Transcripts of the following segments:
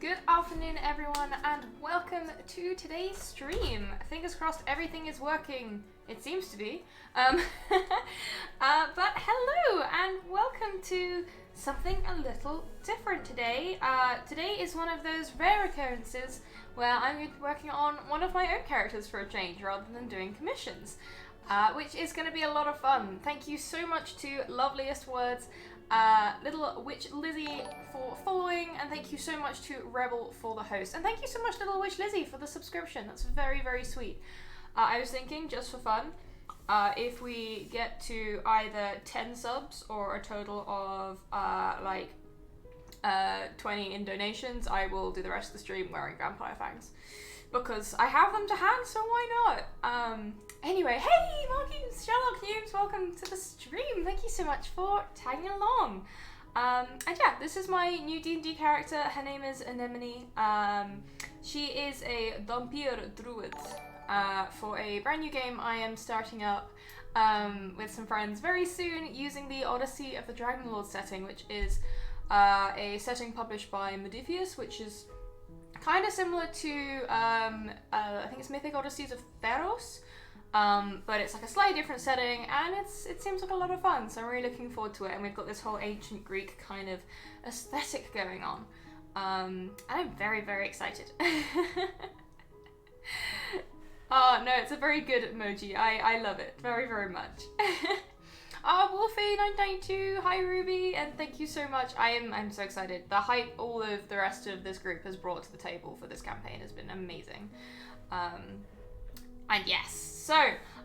Good afternoon everyone and welcome to today's stream. Fingers crossed everything is working. It seems to be. But hello and welcome to something a little different today. Today is one of those rare occurrences where I'm going to be working on one of my own characters for a change rather than doing commissions. Which is going to be a lot of fun. Thank you so much to Loveliest Words, Little Witch Lizzie for following, and thank you so much to Rebel for the host. And thank you so much Little Witch Lizzie for the subscription. That's very, very sweet. I was thinking, just for fun, if we get to either 10 subs or a total of 20 in donations, I will do the rest of the stream wearing Vampire Fangs. Because I have them to hand, so why not? Anyway, hey Marcus, Sherlock News, welcome to the stream. Thank you so much for tagging along. And yeah, this is my new D&D character. Her name is Anemone. She is a Dhampir Druid for a brand new game I am starting up with some friends very soon using the Odyssey of the Dragon Lord setting, which is a setting published by Modifius, which is kind of similar to, I think it's Mythic Odysseys of Theros, but it's like a slightly different setting, and it seems like a lot of fun, so I'm really looking forward to it, and we've got this whole ancient Greek kind of aesthetic going on, and I'm very, very excited. Oh, no, it's a very good emoji. I love it very, very much. Wolfie992, hi Ruby, and thank you so much. I'm so excited. The hype all of the rest of this group has brought to the table for this campaign has been amazing. And yes, so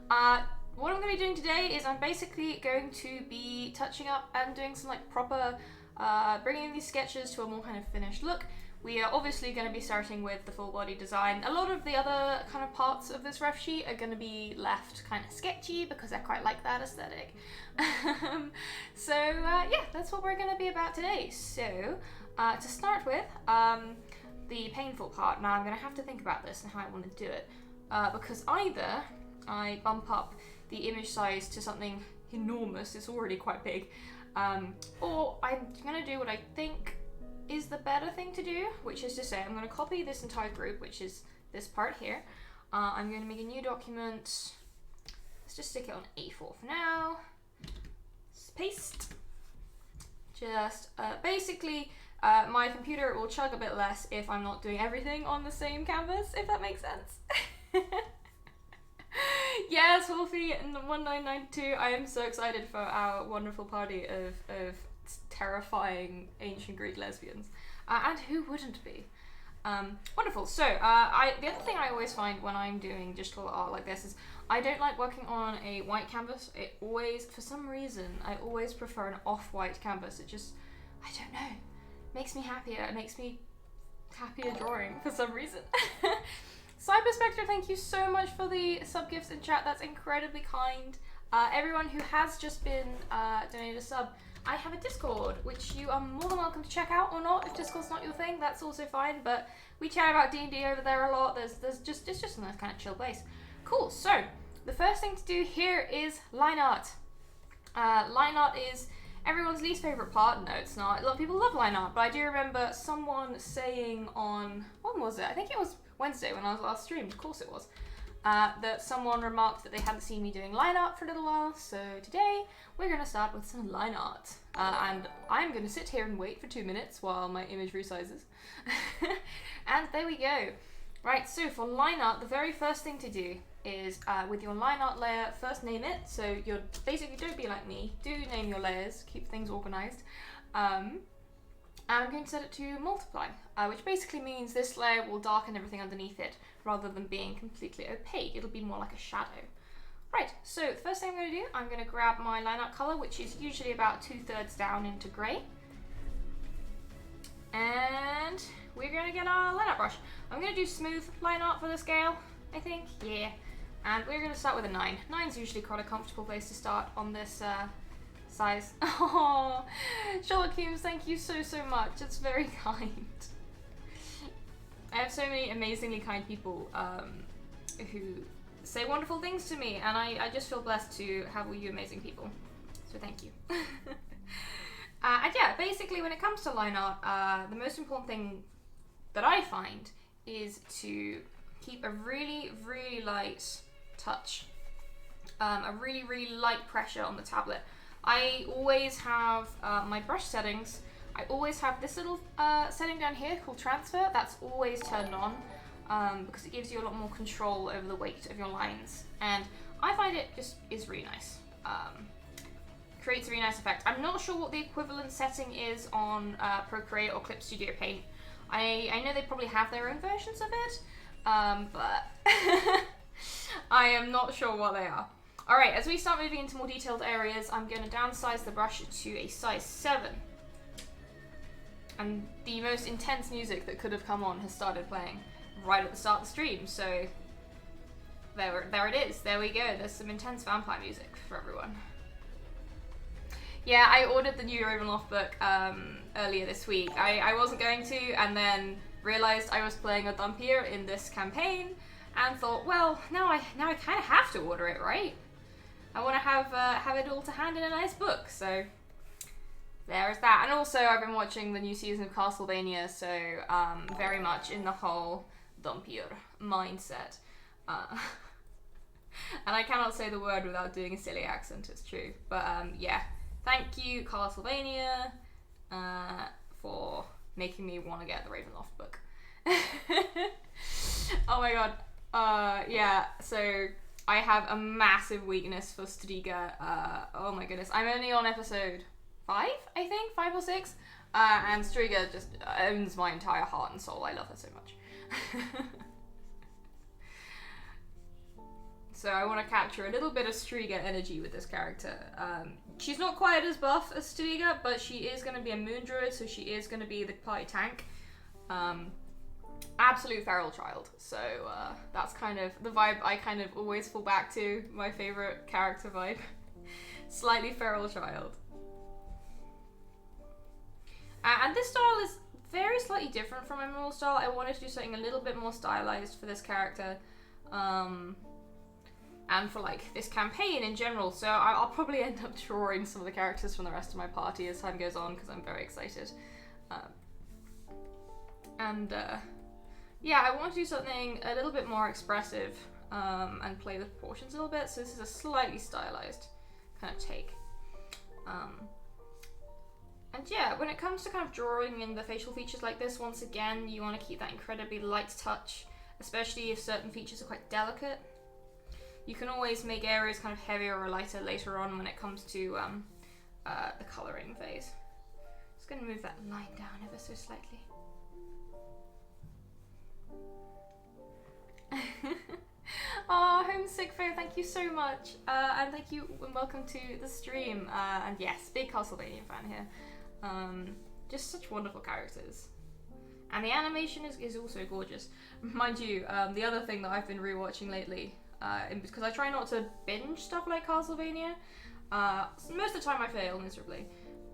what I'm going to be doing today is I'm basically going to be touching up and doing some like proper, bringing these sketches to a more kind of finished look. We are obviously going to be starting with the full body design. A lot of the other kind of parts of this ref sheet are going to be left kind of sketchy because I quite like that aesthetic. Yeah, that's what we're going to be about today. So to start with, the painful part. Now I'm going to have to think about this and how I want to do it because either I bump up the image size to something enormous, it's already quite big, or I'm going to do what I think is the better thing to do, which is to say I'm going to copy this entire group, which is this part here. I'm going to make a new document. Let's just stick it on A4 for now. Paste. Just basically my computer will chug a bit less if I'm not doing everything on the same canvas, if that makes sense. Yes, Wolfie1992, I am so excited for our wonderful party of terrifying ancient Greek lesbians, and who wouldn't be? Wonderful. So the other thing I always find when I'm doing digital art like this is I don't like working on a white canvas. It always, for some reason, I always prefer an off-white canvas. It just, I don't know, makes me happier. It makes me happier drawing for some reason. Cyberspectre, thank you so much for the sub gifts in chat. That's incredibly kind. everyone who has just been donated a sub, I have a Discord, which you are more than welcome to check out or not. If Discord's not your thing, that's also fine, but we chat about D&D over there a lot. It's just a nice kind of chill place. Cool, so the first thing to do here is line art. Line art is everyone's least favourite part. No, it's not. A lot of people love line art, but I do remember someone saying on, when was it? I think it was Wednesday when I was last streamed, of course it was, that someone remarked that they hadn't seen me doing line art for a little while, so today we're going to start with some line art. And I'm going to sit here and wait for 2 minutes while my image resizes. And there we go. Right, so for line art, the very first thing to do is with your line art layer, first name it. So you're basically, don't be like me, do name your layers, keep things organized. And I'm going to set it to multiply, which basically means this layer will darken everything underneath it rather than being completely opaque. It'll be more like a shadow. Right, so the first thing I'm going to do, I'm going to grab my line art color, which is usually about 2/3 down into grey. And we're going to get our line art brush. I'm going to do smooth line art for the scale, I think. Yeah. And we're going to start with a 9. 9's usually quite a comfortable place to start on this size. Oh, Sherlock Holmes, thank you so much. It's very kind. I have so many amazingly kind people who say wonderful things to me, and I just feel blessed to have all you amazing people. So thank you. And yeah, basically when it comes to line art, the most important thing that I find is to keep a really, really light touch, a really, really light pressure on the tablet. I always have my brush settings. I always have this little setting down here called transfer. That's always turned on because it gives you a lot more control over the weight of your lines. And I find it just is really nice. Creates a really nice effect. I'm not sure what the equivalent setting is on Procreate or Clip Studio Paint. I know they probably have their own versions of it, but I am not sure what they are. Alright, as we start moving into more detailed areas, I'm going to downsize the brush to a size 7. And the most intense music that could have come on has started playing right at the start of the stream, so there it is. There we go. There's some intense vampire music for everyone. Yeah, I ordered the new Ravenloft book earlier this week. I wasn't going to, and then realized I was playing a Dhampir in this campaign, and thought, well, now I kind of have to order it, right? I want to have it all to hand in a nice book, so there's that. And also, I've been watching the new season of Castlevania, so very much in the whole Dhampir mindset. And I cannot say the word without doing a silly accent, it's true. But yeah, thank you, Castlevania, for making me want to get the Ravenloft book. Oh my god. Yeah, so I have a massive weakness for Striga. Oh my goodness. I'm only on episode 5, I think? 5 or 6? And Striga just owns my entire heart and soul. I love her so much. So I want to capture a little bit of Striga energy with this character. She's not quite as buff as Striga, but she is going to be a moon druid, so she is going to be the party tank. Absolute feral child. So that's kind of the vibe I kind of always fall back to, my favorite character vibe. Slightly feral child. And this style is very slightly different from my normal style. I wanted to do something a little bit more stylized for this character. And for like this campaign in general, so I'll probably end up drawing some of the characters from the rest of my party as time goes on because I'm very excited. Yeah, I want to do something a little bit more expressive and play with proportions a little bit, so this is a slightly stylized kind of take. And yeah, when it comes to kind of drawing in the facial features like this, once again, you want to keep that incredibly light touch, especially if certain features are quite delicate. You can always make areas kind of heavier or lighter later on when it comes to the colouring phase. Just going to move that line down ever so slightly. Oh, Homesick Fair, thank you so much. And thank you and welcome to the stream. And yes, big Castlevania fan here. Just such wonderful characters. And the animation is also gorgeous. Mind you, the other thing that I've been rewatching lately, because I try not to binge stuff like Castlevania. Most of the time I fail miserably,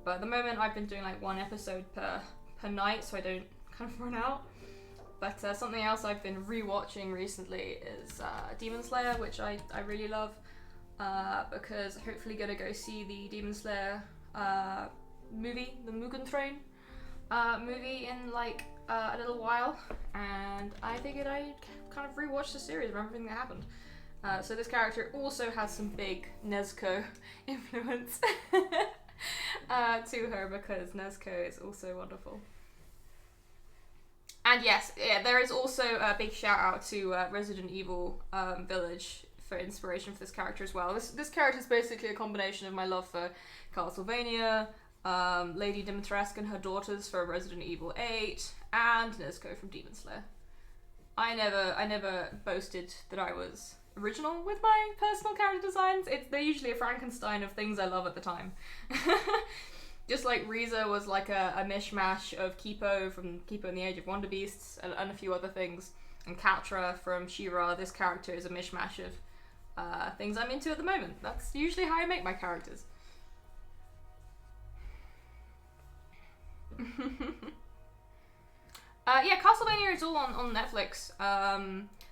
but at the moment I've been doing like 1 episode per night, so I don't kind of run out. But something else I've been rewatching recently is Demon Slayer, which I really love, because hopefully gonna go see the Demon Slayer movie, the Mugen Train movie, in like a little while, and I figured I'd kind of rewatch the series of everything that happened. So this character also has some big Nezuko influence to her, because Nezuko is also wonderful. And yes, yeah, there is also a big shout out to Resident Evil Village for inspiration for this character as well. This character is basically a combination of my love for Castlevania, Lady Dimitrescu and her daughters for Resident Evil 8, and Nezuko from Demon Slayer. I never boasted that I was original with my personal character designs. They're usually a Frankenstein of things I love at the time. Just like Riza was like a mishmash of Kipo from Kipo and the Age of Wonder Beasts and a few other things, and Katra from She-Ra, this character is a mishmash of things I'm into at the moment. That's usually how I make my characters. Yeah, Castlevania is all on Netflix.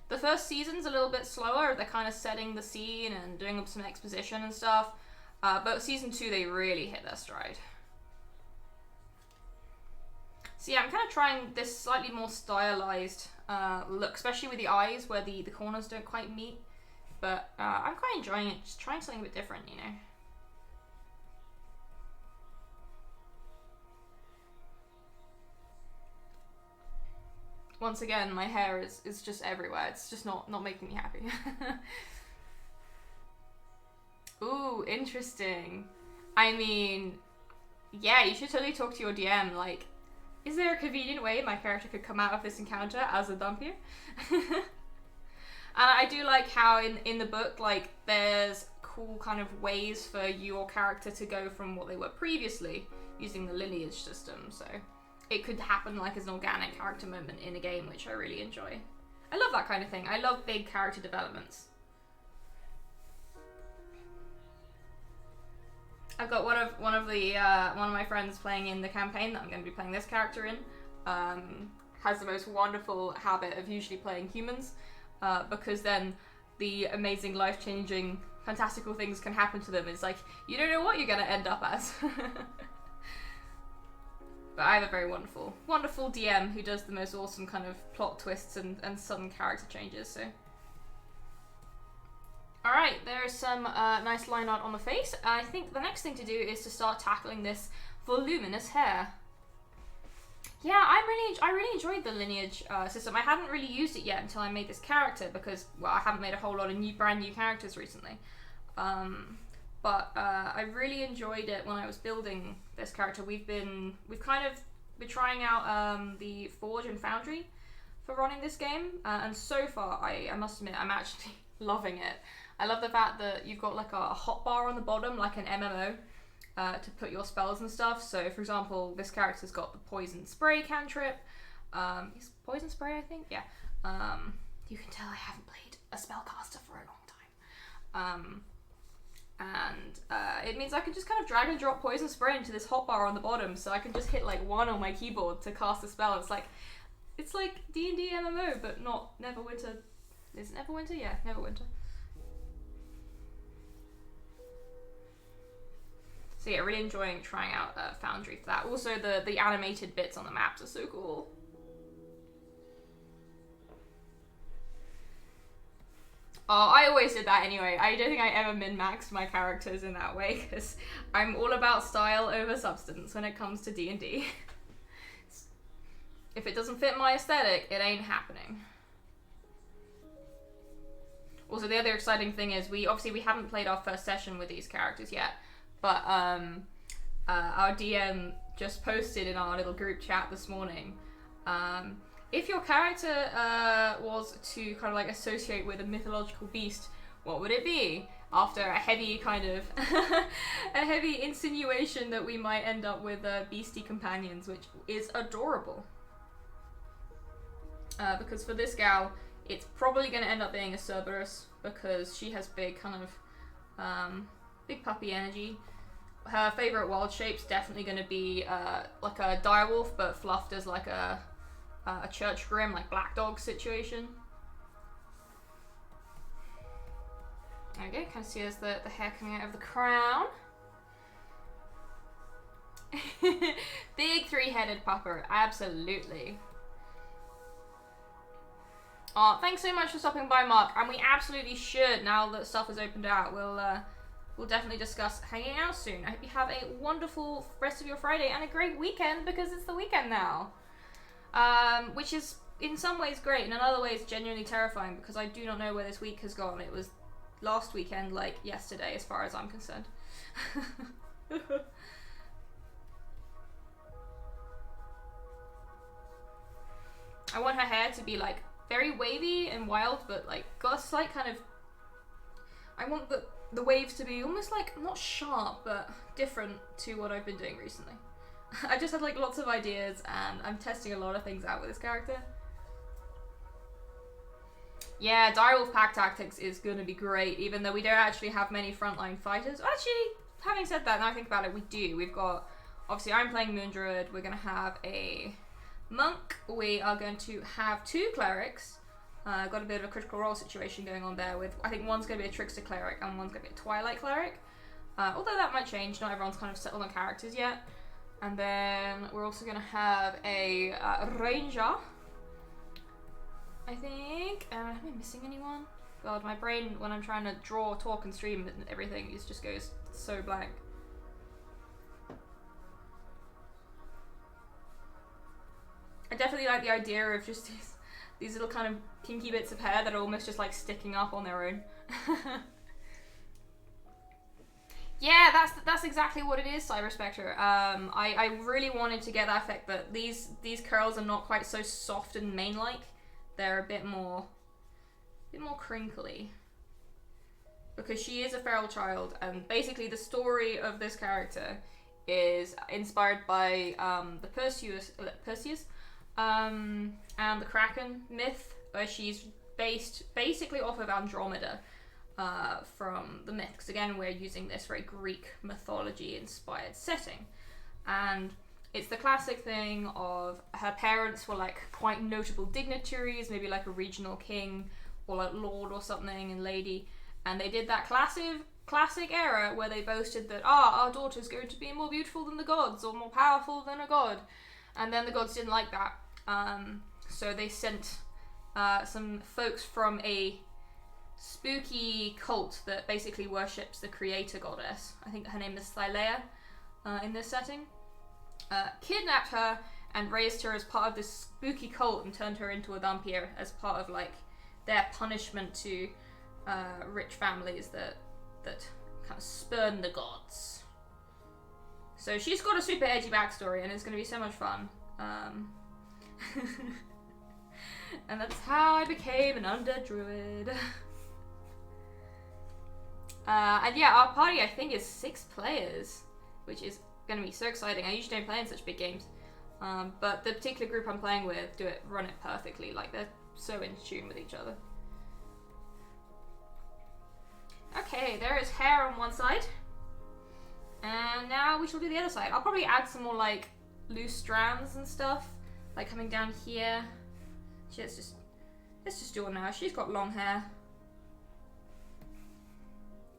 The first season's a little bit slower. They're kind of setting the scene and doing some exposition and stuff. But season 2, they really hit their stride. So yeah, I'm kind of trying this slightly more stylized look, especially with the eyes where the corners don't quite meet. But I'm quite enjoying it, just trying something a bit different, you know. Once again, my hair is just everywhere. It's just not making me happy. Ooh, interesting. I mean, yeah, you should totally talk to your DM, like, is there a convenient way my character could come out of this encounter as a Dhampir? And I do like how in the book, like, there's cool kind of ways for your character to go from what they were previously using the lineage system, so it could happen like as an organic character moment in a game, which I really enjoy. I love that kind of thing. I love big character developments. I've got one of my friends playing in the campaign that I'm going to be playing this character in. Has the most wonderful habit of usually playing humans, because then the amazing, life-changing, fantastical things can happen to them. It's like, you don't know what you're going to end up as. But I have a very wonderful DM who does the most awesome kind of plot twists and sudden character changes, so. Alright, there's some nice line art on the face. I think the next thing to do is to start tackling this voluminous hair. Yeah, I really enjoyed the lineage system. I hadn't really used it yet until I made this character because, well, I haven't made a whole lot of brand new characters recently. But I really enjoyed it when I was building this character. We've kind of been trying out the Forge and Foundry for running this game, and so far I must admit I'm actually loving it. I love the fact that you've got like a hotbar on the bottom, like an MMO, to put your spells and stuff. So, for example, this character's got the Poison Spray cantrip. It's Poison Spray, I think? Yeah. You can tell I haven't played a spellcaster for a long time. And it means I can just kind of drag and drop Poison Spray into this hotbar on the bottom, so I can just hit like 1 on my keyboard to cast a spell. It's like D&D MMO, but not Neverwinter. Is it Neverwinter? Yeah, Neverwinter. So yeah, really enjoying trying out Foundry for that. Also, the animated bits on the maps are so cool. Oh, I always did that anyway. I don't think I ever min-maxed my characters in that way, because I'm all about style over substance when it comes to D&D. If it doesn't fit my aesthetic, it ain't happening. Also, the other exciting thing is we haven't played our first session with these characters yet, but our DM just posted in our little group chat this morning, if your character was to kind of like associate with a mythological beast, what would it be? After a heavy kind of a heavy insinuation that we might end up with beastie companions, which is adorable. Because for this gal, It's probably going to end up being a Cerberus because she has big kind of big puppy energy. Her favorite wild shape's definitely going to be like a direwolf, but fluffed as like a church grim, like black dog situation. There we go. Kind of see there's the hair coming out of the crown. Big three-headed pupper, absolutely. Oh, thanks so much for stopping by, Mark. And we absolutely should, now that stuff has opened out, we'll definitely discuss hanging out soon. I hope you have a wonderful rest of your Friday and a great weekend, because it's the weekend now. Which is in some ways great, and in other ways genuinely terrifying, because I do not know where this week has gone. It was last weekend, like yesterday, as far as I'm concerned. I want her hair to be like very wavy and wild, but like got a slight kind of, I want the waves to be almost like, not sharp, but different to what I've been doing recently. I just had like lots of ideas, and I'm testing a lot of things out with this character. Yeah, Direwolf Pack Tactics is gonna be great, even though we don't actually have many frontline fighters. Actually, having said that, now I think about it, we do. We've got, obviously I'm playing Moon Druid, we're gonna have a monk, we are going to have 2 clerics. Got a bit of a critical role situation going on there with, I think one's going to be a trickster cleric and one's going to be a Twilight Cleric. Although that might change, not everyone's kind of settled on characters yet. And then we're also going to have a ranger, I think. Am I missing anyone? God, my brain, when I'm trying to draw, talk and stream and everything, it just goes so blank. I definitely like the idea of just these little kind of kinky bits of hair that are almost just like sticking up on their own. Yeah, that's exactly what it is, Cyber Spectre. I really wanted to get that effect, but these curls are not quite so soft and mane-like. They're a bit more crinkly. Because she is a feral child, and basically the story of this character is inspired by the Perseus and the Kraken myth, where she's based basically off of Andromeda from the myth, because again we're using this very Greek mythology inspired setting, and it's the classic thing of her parents were like quite notable dignitaries, maybe like a regional king or like lord or something and lady, and they did that classic era where they boasted that our daughter's going to be more beautiful than the gods or more powerful than a god, and then the gods didn't like that. So they sent some folks from a spooky cult that basically worships the creator goddess. I think her name is Thylea in this setting. Kidnapped her and raised her as part of this spooky cult and turned her into a Dhampir as part of like their punishment to rich families that kind of spurn the gods. So she's got a super edgy backstory and it's going to be so much fun. And that's how I became an undead druid. And yeah, our party I think is 6 players, which is going to be so exciting. I usually don't play in such big games, but the particular group I'm playing with run it perfectly. Like they're so in tune with each other. Okay, there is hair on one side, and now we shall do the other side. I'll probably add some more like loose strands and stuff, like coming down here. Let's just do it now. She's got long hair.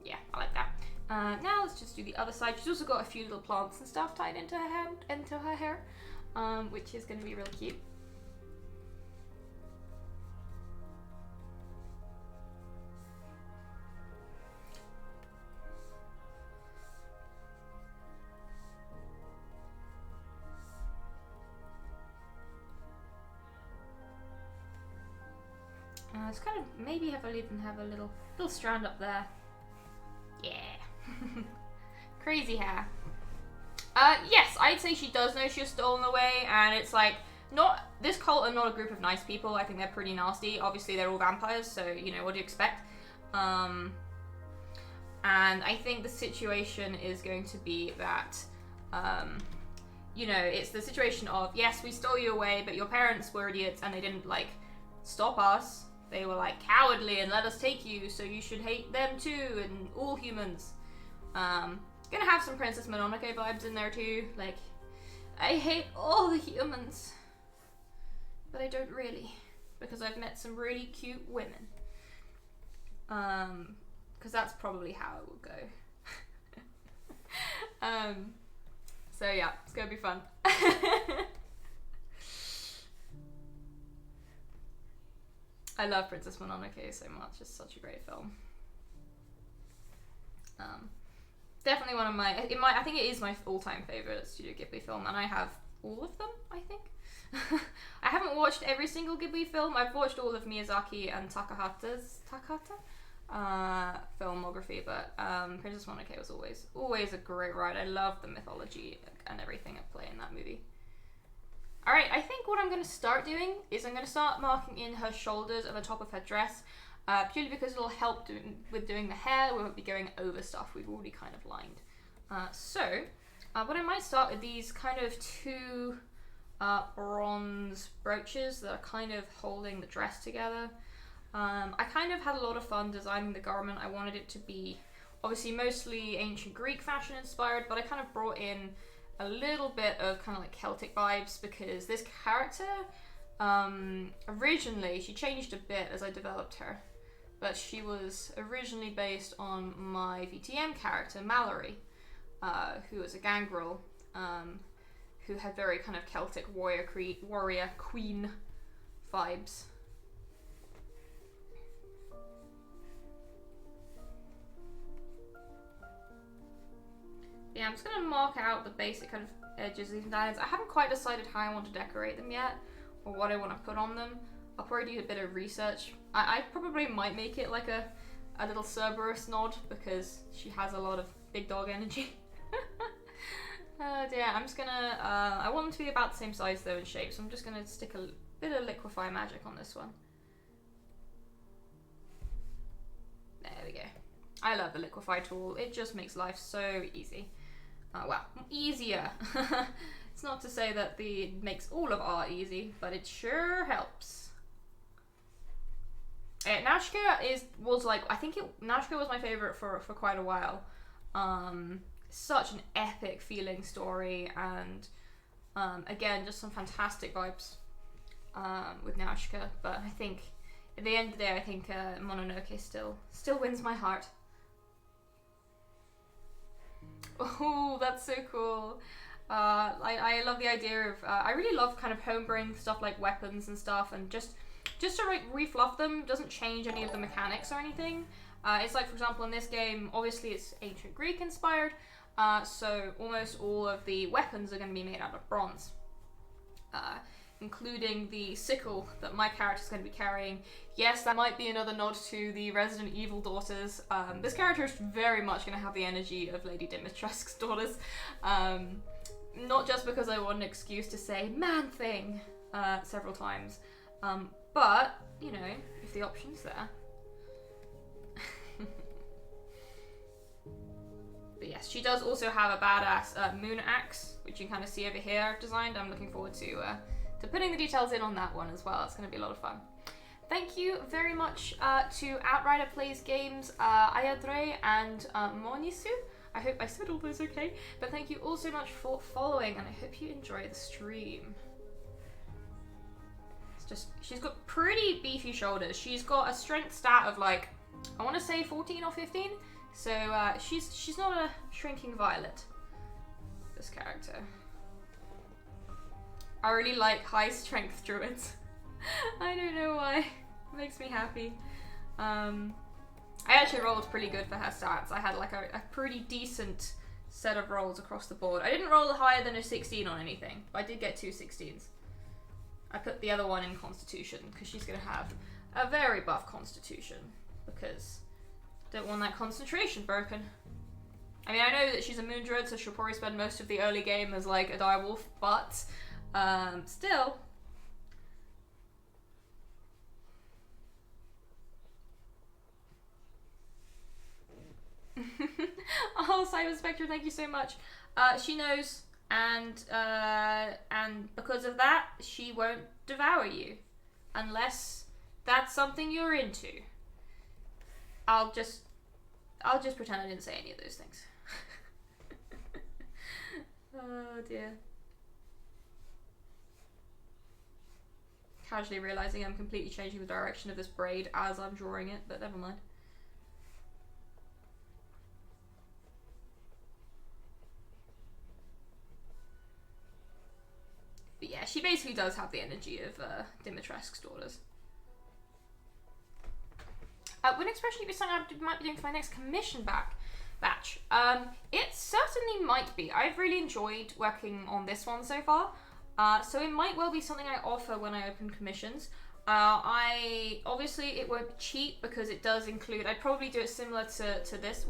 Yeah, I like that. Now let's just do the other side. She's also got a few little plants and stuff tied into her hair, which is going to be really cute. Let's kind of maybe even have a little strand up there. Yeah. Crazy hair. Yes, I'd say she does know she was stolen away, and it's like, this cult are not a group of nice people. I think they're pretty nasty. Obviously they're all vampires, so you know, what do you expect? And I think the situation is going to be that, you know, it's the situation of, yes, we stole you away, but your parents were idiots and they didn't like stop us They were like cowardly and let us take you, so you should hate them too, and all humans. Gonna have some Princess Mononoke vibes in there too. Like, I hate all the humans, but I don't really, because I've met some really cute women. Because that's probably how it would go. So yeah, it's gonna be fun. I love Princess Mononoke so much. It's such a great film. Definitely one of my, I think it is my all-time favorite Studio Ghibli film, and I have all of them, I think. I haven't watched every single Ghibli film. I've watched all of Miyazaki and Takahata's filmography, but Princess Mononoke was always a great ride. I love the mythology and everything at play in that movie. Alright, I think what I'm going to start doing is I'm going to start marking in her shoulders and the top of her dress, purely because it'll help with doing the hair. We won't be going over stuff we've already kind of lined. What I might start with these kind of two bronze brooches that are kind of holding the dress together. I kind of had a lot of fun designing the garment. I wanted it to be obviously mostly ancient Greek fashion inspired, but I kind of brought in a little bit of kind of like Celtic vibes, because this character, originally, she changed a bit as I developed her, but she was originally based on my VTM character, Mallory, who was a gangrel, who had very kind of Celtic warrior queen vibes. Yeah, I'm just going to mark out the basic kind of edges of these medallions. I haven't quite decided how I want to decorate them yet, or what I want to put on them. I'll probably do a bit of research. I probably might make it like a little Cerberus nod, because she has a lot of big dog energy. Yeah, I'm just going to... I want them to be about the same size though in shape, so I'm just going to stick a bit of Liquify magic on this one. There we go. I love the Liquify tool. It just makes life so easy. Well, easier. It's not to say that it makes all of art easy, but it sure helps. Nashka was like, Nashka was my favorite for quite a while. Such an epic feeling story, and again, just some fantastic vibes with Nashka. But I think at the end of the day, I think Mononoke still wins my heart. Oh, that's so cool. I love the idea of, I really love kind of homebrewing stuff like weapons and stuff, and just to like refluff them doesn't change any of the mechanics or anything. It's like, for example, in this game, obviously it's ancient Greek inspired, so almost all of the weapons are going to be made out of bronze. Including the sickle that my character is going to be carrying. Yes, that might be another nod to the Resident Evil daughters. This character is very much going to have the energy of Lady Dimitrescu's daughters. Not just because I want an excuse to say man thing several times, but, you know, if the option's there. But yes, she does also have a badass moon axe, which you can kind of see over here I've designed. I'm looking forward to putting the details in on that one as well. It's going to be a lot of fun. Thank you very much to Outrider Plays Games, Ayadre and Monisu. I hope I said all those okay. But thank you all so much for following, and I hope you enjoy the stream. It's just, she's got pretty beefy shoulders. She's got a strength stat of like, I want to say 14 or 15. So she's not a shrinking violet, this character. I really like high strength druids. I don't know why. It makes me happy. I actually rolled pretty good for her stats. I had like a pretty decent set of rolls across the board. I didn't roll higher than a 16 on anything, but I did get 2 16s. I put the other one in Constitution because she's going to have a very buff Constitution, because I don't want that concentration broken. I mean, I know that she's a moon druid, so she'll probably spend most of the early game as like a direwolf, but still. Oh, Cyber Spectre, thank you so much. She knows, and because of that, she won't devour you, unless that's something you're into, I'll just pretend I didn't say any of those things. Oh dear. Casually realizing I'm completely changing the direction of this braid as I'm drawing it, but never mind. But yeah, she basically does have the energy of Dimitrescu's daughters. Wouldn't expression be something I might be doing for my next commission batch? It certainly might be. I've really enjoyed working on this one so far. So it might well be something I offer when I open commissions. Obviously it won't be cheap because it does include, I'd probably do it similar to this,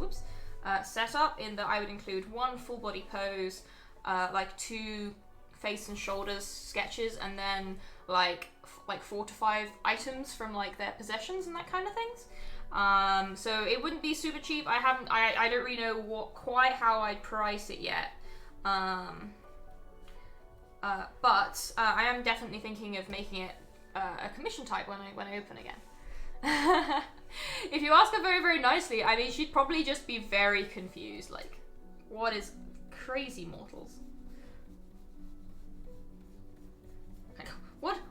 setup, in that I would include one full body pose, like 2 face and shoulders sketches, and then like 4 to 5 items from like their possessions and that kind of things. So it wouldn't be super cheap. I don't really know quite how I'd price it yet. But I am definitely thinking of making it a commission type when I open again. If you ask her very, very nicely, I mean, she'd probably just be very confused. Like, what is crazy mortals? Like,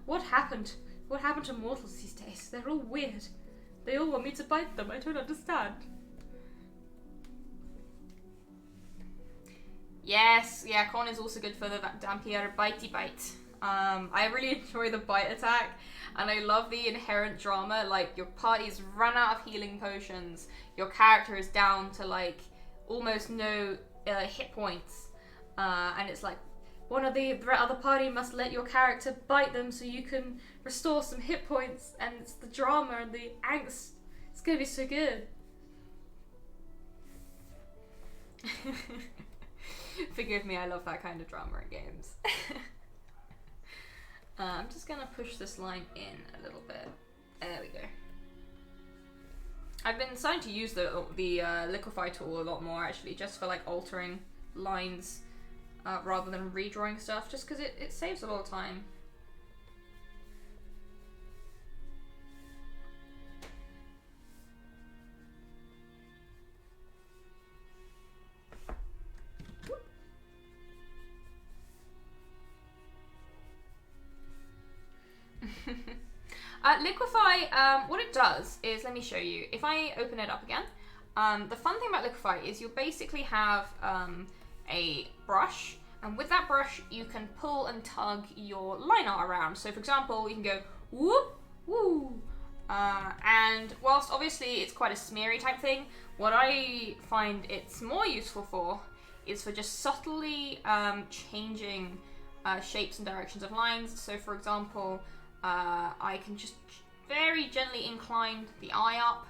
what happened? What happened to mortals these days? They're all weird. They all want me to bite them. I don't understand. Yes, yeah, Con is also good for the Dhampir bitey bite. I really enjoy the bite attack, and I love the inherent drama. Like, your party's run out of healing potions, your character is down to like almost no hit points, and it's like, one of the other party must let your character bite them so you can restore some hit points, and it's the drama and the angst. It's gonna be so good. Forgive me, I love that kind of drama in games. I'm just gonna push this line in a little bit. There we go. I've been starting to use the Liquify Tool a lot more, actually, just for like altering lines rather than redrawing stuff, just because it saves a lot of time. Liquify, what it does is, let me show you. If I open it up again, the fun thing about Liquify is you basically have a brush, and with that brush you can pull and tug your line art around. So for example, you can go whoop, woo, and whilst obviously it's quite a smeary type thing, what I find it's more useful for is for just subtly changing shapes and directions of lines. So for example, I can just very gently incline the eye up,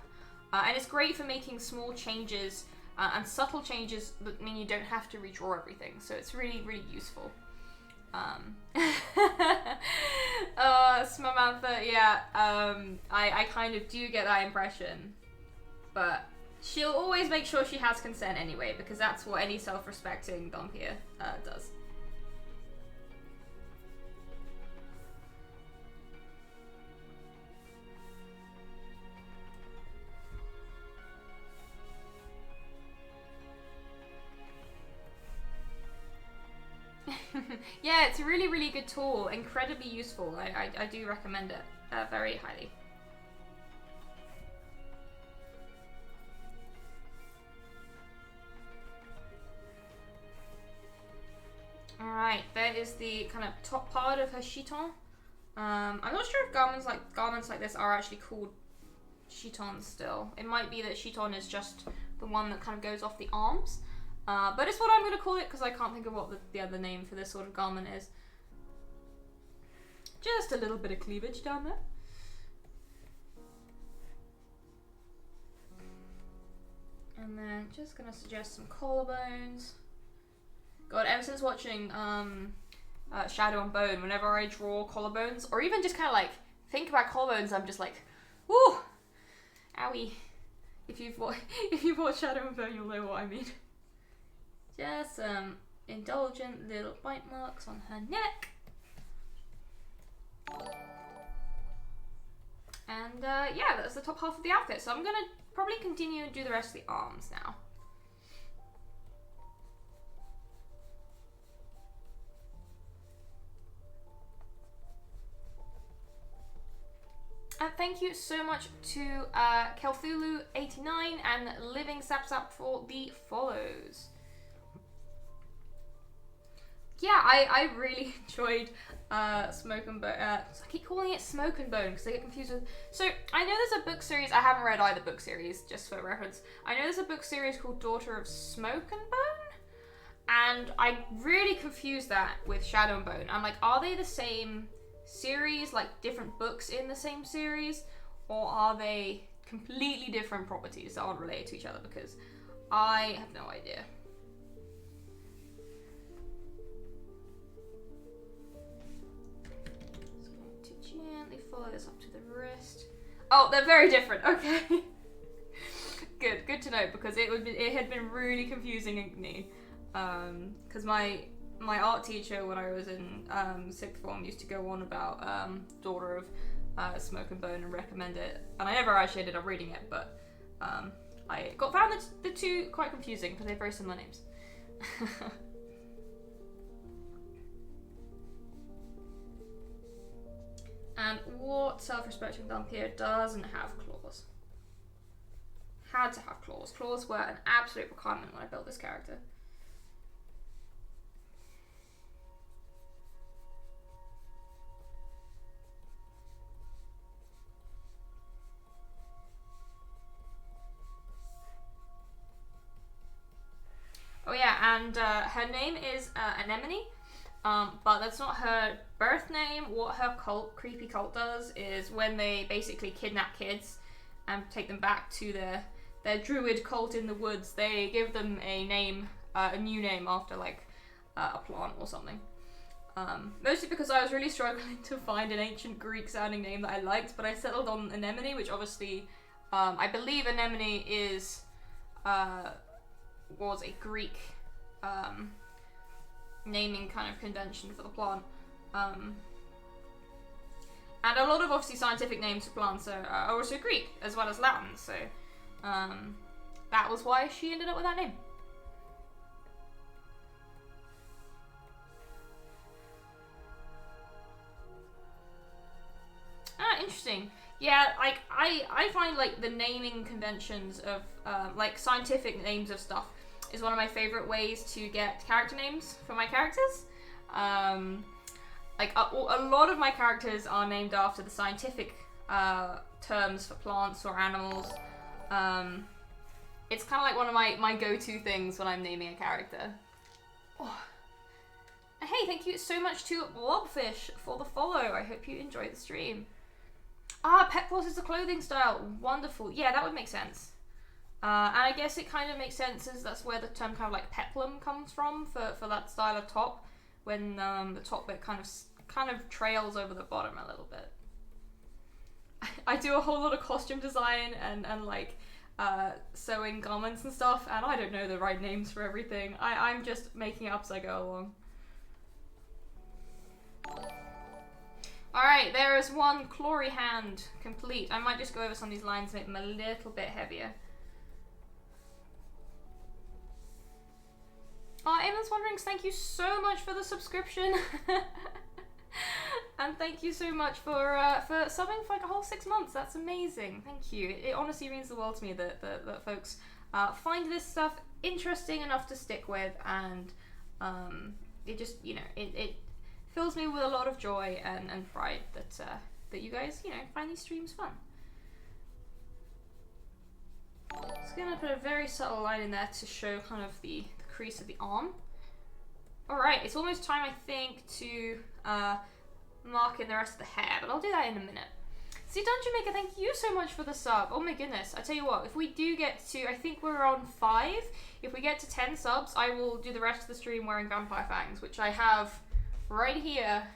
and it's great for making small changes and subtle changes that mean you don't have to redraw everything, so it's really, really useful. Smamantha, yeah, I kind of do get that impression, but she'll always make sure she has consent anyway, because that's what any self-respecting Dhampir does. Yeah, it's a really, really good tool, incredibly useful. I do recommend it very highly. Alright, that is the kind of top part of her chiton. I'm not sure if garments like this are actually called chitons still. It might be that chiton is just the one that kind of goes off the arms. But it's what I'm going to call it because I can't think of what the other name for this sort of garment is. Just a little bit of cleavage down there. And then just going to suggest some collarbones. God, ever since watching Shadow and Bone, whenever I draw collarbones, or even just kind of like think about collarbones, I'm just like, woo, owie. If you've watched Shadow and Bone, you'll know what I mean. Just some indulgent little bite marks on her neck. And And yeah, that's the top half of the outfit. So I'm gonna probably continue and do the rest of the arms now. Thank you so much to Kelthulu89 and Living Sapsap for the follows. Yeah, I really enjoyed Smoke and Bone. I keep calling it Smoke and Bone because I get confused with... So, I know there's a book series. I haven't read either book series, just for reference. I know there's a book series called Daughter of Smoke and Bone. And I really confused that with Shadow and Bone. I'm like, are they the same series, like different books in the same series? Or are they completely different properties that aren't related to each other? Because I have no idea. Gently follow this up to the wrist. Oh, they're very different. Okay. Good to know, because it had been really confusing in me. Because my art teacher when I was in sixth form used to go on about Daughter of Smoke and Bone and recommend it, and I never actually ended up reading it, but I found the two quite confusing because they have very similar names. And what self-respecting Dhampir doesn't have claws? Had to have claws. Claws were an absolute requirement when I built this character. Oh yeah, and her name is Anemone. But that's not her birth name. What her creepy cult does is when they basically kidnap kids and take them back to their druid cult in the woods, they give them a name, a new name after like a plant or something. Mostly because I was really struggling to find an ancient Greek sounding name that I liked, but I settled on Anemone, which obviously, I believe Anemone was a Greek, naming kind of convention for the plant. And a lot of obviously scientific names for plants are also Greek as well as Latin, so that was why she ended up with that name. Interesting. Yeah, like I find like the naming conventions of like scientific names of stuff is one of my favorite ways to get character names for my characters. Like a lot of my characters are named after the scientific terms for plants or animals. It's kind of like one of my go-to things when I'm naming a character. Oh. Hey, thank you so much to Blobfish for the follow. I hope you enjoyed the stream. Peplus is the clothing style. Wonderful. Yeah, that would make sense. And I guess it kind of makes sense as that's where the term kind of like peplum comes from for that style of top, when the top bit kind of trails over the bottom a little bit. I do a whole lot of costume design and like sewing garments and stuff, and I don't know the right names for everything. I'm just making it up as I go along. Alright, there is one Clory hand complete. I might just go over some of these lines and make them a little bit heavier. Eamon's Wanderings, thank you so much for the subscription. And thank you so much for subbing for like a whole 6 months. That's amazing. Thank you. It honestly means the world to me that folks find this stuff interesting enough to stick with, and it just, you know, it fills me with a lot of joy and pride that you guys, you know, find these streams fun. Just gonna put a very subtle line in there to show kind of the crease of the arm. Alright, it's almost time, I think, to mark in the rest of the hair, but I'll do that in a minute. See, Dungeon Maker, thank you so much for the sub. Oh my goodness, I tell you what, if we do get to, I think we're on 5, if we get to 10 subs, I will do the rest of the stream wearing vampire fangs, which I have right here,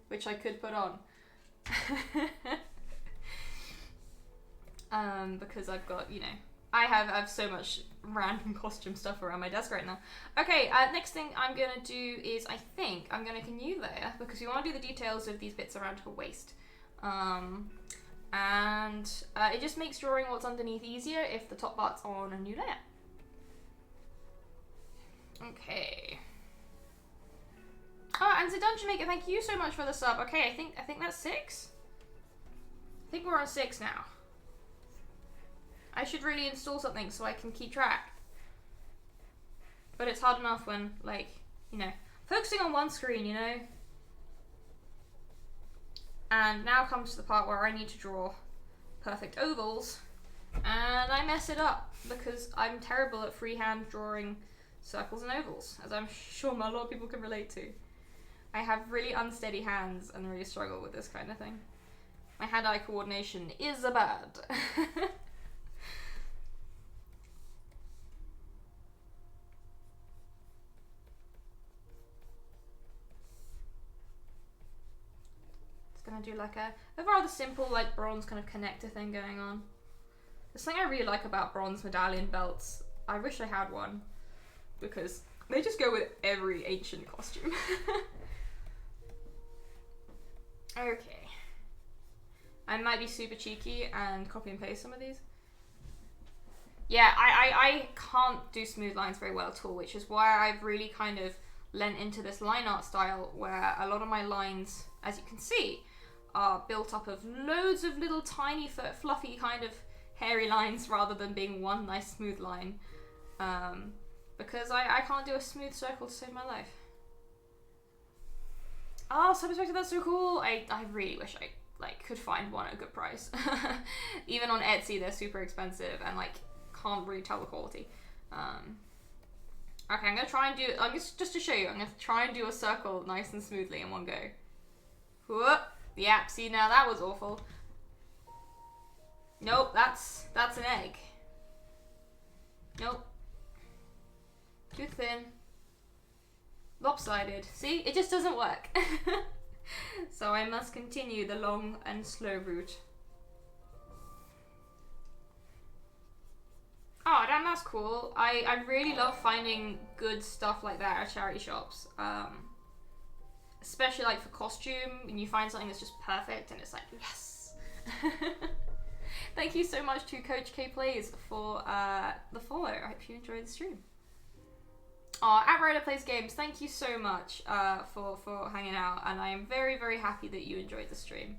which I could put on. Because I've got, you know, I have so much random costume stuff around my desk right now. Okay, next thing I'm gonna do is, I think I'm gonna canoe there, because we want to do the details of these bits around her waist. And it just makes drawing what's underneath easier if the top part's on a new layer. Okay. Oh, and the Dungeon Maker, thank you so much for the sub. Okay, I think that's 6. I think we're on 6 now. I should really install something so I can keep track. But it's hard enough when, like, you know, focusing on one screen, you know? And now comes to the part where I need to draw perfect ovals, and I mess it up because I'm terrible at freehand drawing circles and ovals, as I'm sure a lot of people can relate to. I have really unsteady hands and really struggle with this kind of thing. My hand-eye coordination is a bad. Gonna do like a rather simple like bronze kind of connector thing going on. There's something I really like about bronze medallion belts. I wish I had one because they just go with every ancient costume. Okay. I might be super cheeky and copy and paste some of these. Yeah, I can't do smooth lines very well at all, which is why I've really kind of lent into this line art style where a lot of my lines, as you can see, are built up of loads of little tiny fluffy kind of hairy lines rather than being one nice smooth line, because I can't do a smooth circle to save my life. Oh, Subperspective, that's so cool. I really wish I like could find one at a good price. Even on Etsy they're super expensive and like can't really tell the quality. Okay, I'm gonna try and do, just to show you, I'm gonna try and do a circle nice and smoothly in one go. Whoop. Yeah, see, now that was awful. Nope, that's an egg. Nope. Too thin. Lopsided. See, it just doesn't work. So I must continue the long and slow route. Oh, damn, that's cool. I really love finding good stuff like that at charity shops. Especially like for costume, and you find something that's just perfect and it's like, yes. Thank you so much to Coach K Plays for the follow. I hope you enjoyed the stream. Oh, @Ryder Plays Games, thank you so much for hanging out, and I am very, very happy that you enjoyed the stream.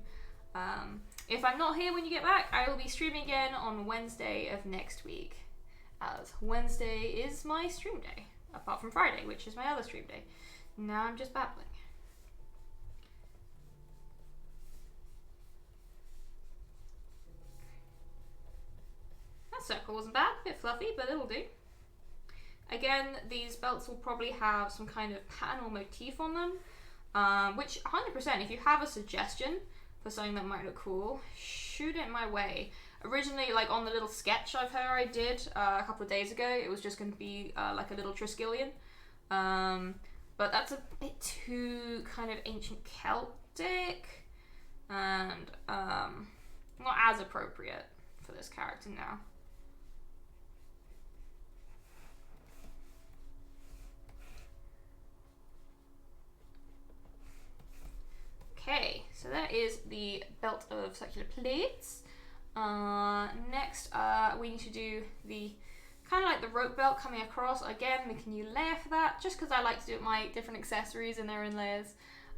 If I'm not here when you get back, I will be streaming again on Wednesday of next week, as Wednesday is my stream day, apart from Friday, which is my other stream day. Now I'm just babbling. That circle wasn't bad, a bit fluffy, but it'll do. Again, these belts will probably have some kind of pattern or motif on them, which 100%, if you have a suggestion for something that might look cool, shoot it my way. Originally, like on the little sketch of her I did a couple of days ago, it was just going to be like a little Triskelion, but that's a bit too kind of ancient Celtic and not as appropriate for this character now. Okay, so that is the belt of circular plates. Next, we need to do the kind of like the rope belt coming across. Again, making a new layer for that, just because I like to do my different accessories in their own layers.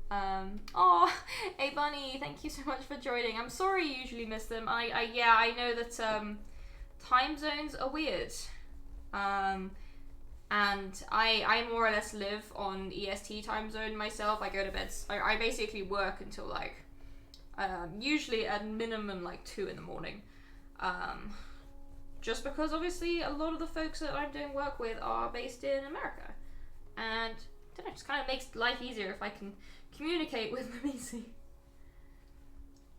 Oh, hey Bunny, thank you so much for joining. I'm sorry you usually miss them. Yeah, I know that time zones are weird. And I more or less live on EST time zone myself. I go to bed, I basically work until like, usually at minimum like 2 in the morning. Just because obviously a lot of the folks that I'm doing work with are based in America. And I don't know, it just kind of makes life easier if I can communicate with them easy.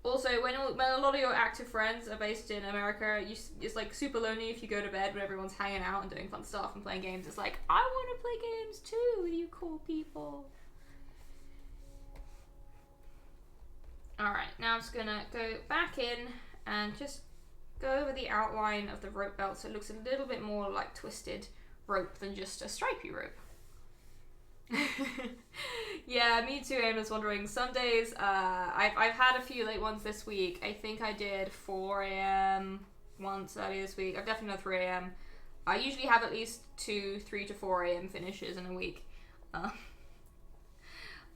Also, when a lot of your active friends are based in America, it's like super lonely if you go to bed when everyone's hanging out and doing fun stuff and playing games. It's like, I want to play games too with you cool people. Alright, now I'm just gonna go back in and just go over the outline of the rope belt so it looks a little bit more like twisted rope than just a stripy rope. Yeah, me too. I was wondering. Some days, I've had a few late ones this week. I think I did 4 a.m. once earlier this week. I've definitely done 3 a.m. I usually have at least 3 to 4 a.m. finishes in a week.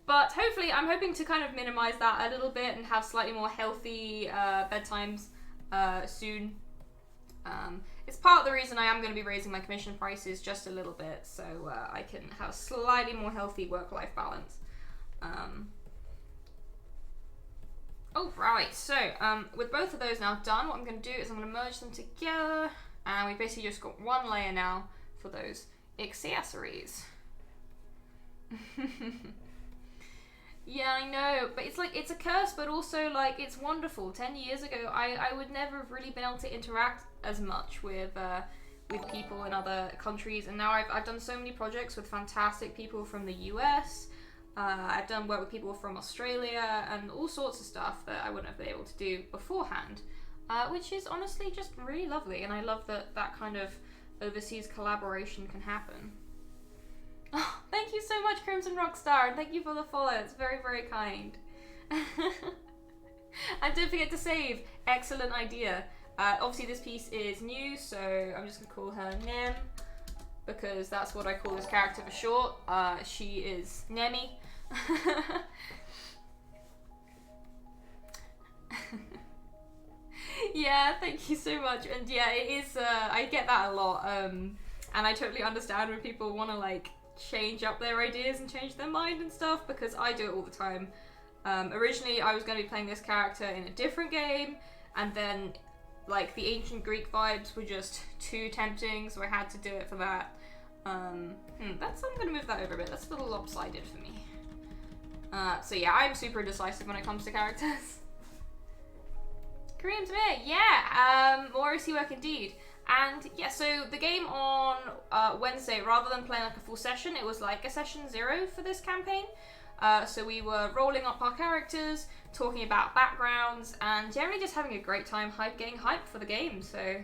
But hopefully, I'm hoping to kind of minimize that a little bit and have slightly more healthy bedtimes soon. It's part of the reason I am going to be raising my commission prices just a little bit, so I can have a slightly more healthy work-life balance. Oh, right, so with both of those now done, what I'm going to do is I'm going to merge them together, and we've basically just got one layer now for those accessories. Yeah, I know, but it's like, it's a curse, but also, like, it's wonderful. 10 years ago, I would never have really been able to interact as much with people in other countries, and now I've done so many projects with fantastic people from the US. I've done work with people from Australia, and all sorts of stuff that I wouldn't have been able to do beforehand, which is honestly just really lovely, and I love that that kind of overseas collaboration can happen. Oh, thank you so much, Crimson Rockstar, and thank you for the follow. It's very, very kind. And don't forget to save. Excellent idea. Obviously, this piece is new, so I'm just going to call her Nem, because that's what I call this character for short. She is Nemi. Yeah, thank you so much. And yeah, it is, I get that a lot. And I totally understand when people want to, like, change up their ideas and change their mind and stuff, because I do it all the time. Originally I was going to be playing this character in a different game, and then like the ancient Greek vibes were just too tempting, so I had to do it for that. I'm going to move that over a bit. That's a little lopsided for me. So yeah, I'm super indecisive when it comes to characters. Korean to me, yeah, more Odyssey work indeed. And yeah, so the game on Wednesday, rather than playing like a full session, it was like a session 0 for this campaign. So we were rolling up our characters, talking about backgrounds, and generally just having a great time getting hyped for the game. So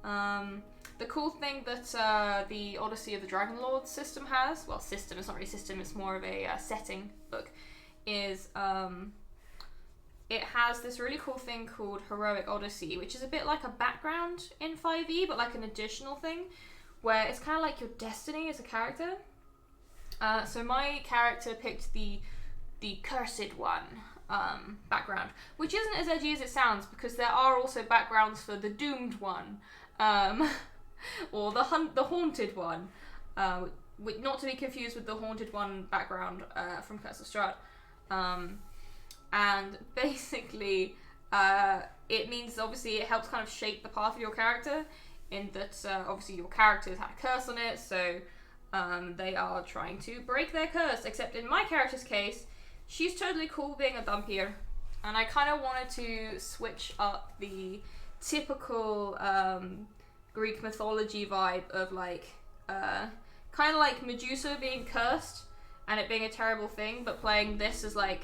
the cool thing that the Odyssey of the Dragon Lord system has, well, system, it's not really system, it's more of a setting book, is it has this really cool thing called Heroic Odyssey, which is a bit like a background in 5e, but like an additional thing, where it's kind of like your destiny as a character. So my character picked the Cursed One background, which isn't as edgy as it sounds, because there are also backgrounds for the Doomed One, or the Haunted One, not to be confused with the Haunted One background from Curse of Strahd. And basically, it means obviously it helps kind of shape the path of your character, in that obviously your characters had a curse on it, so they are trying to break their curse, except in my character's case, she's totally cool being a Dhampir, and I kind of wanted to switch up the typical Greek mythology vibe of like, kind of like Medusa being cursed, and it being a terrible thing, but playing this as like,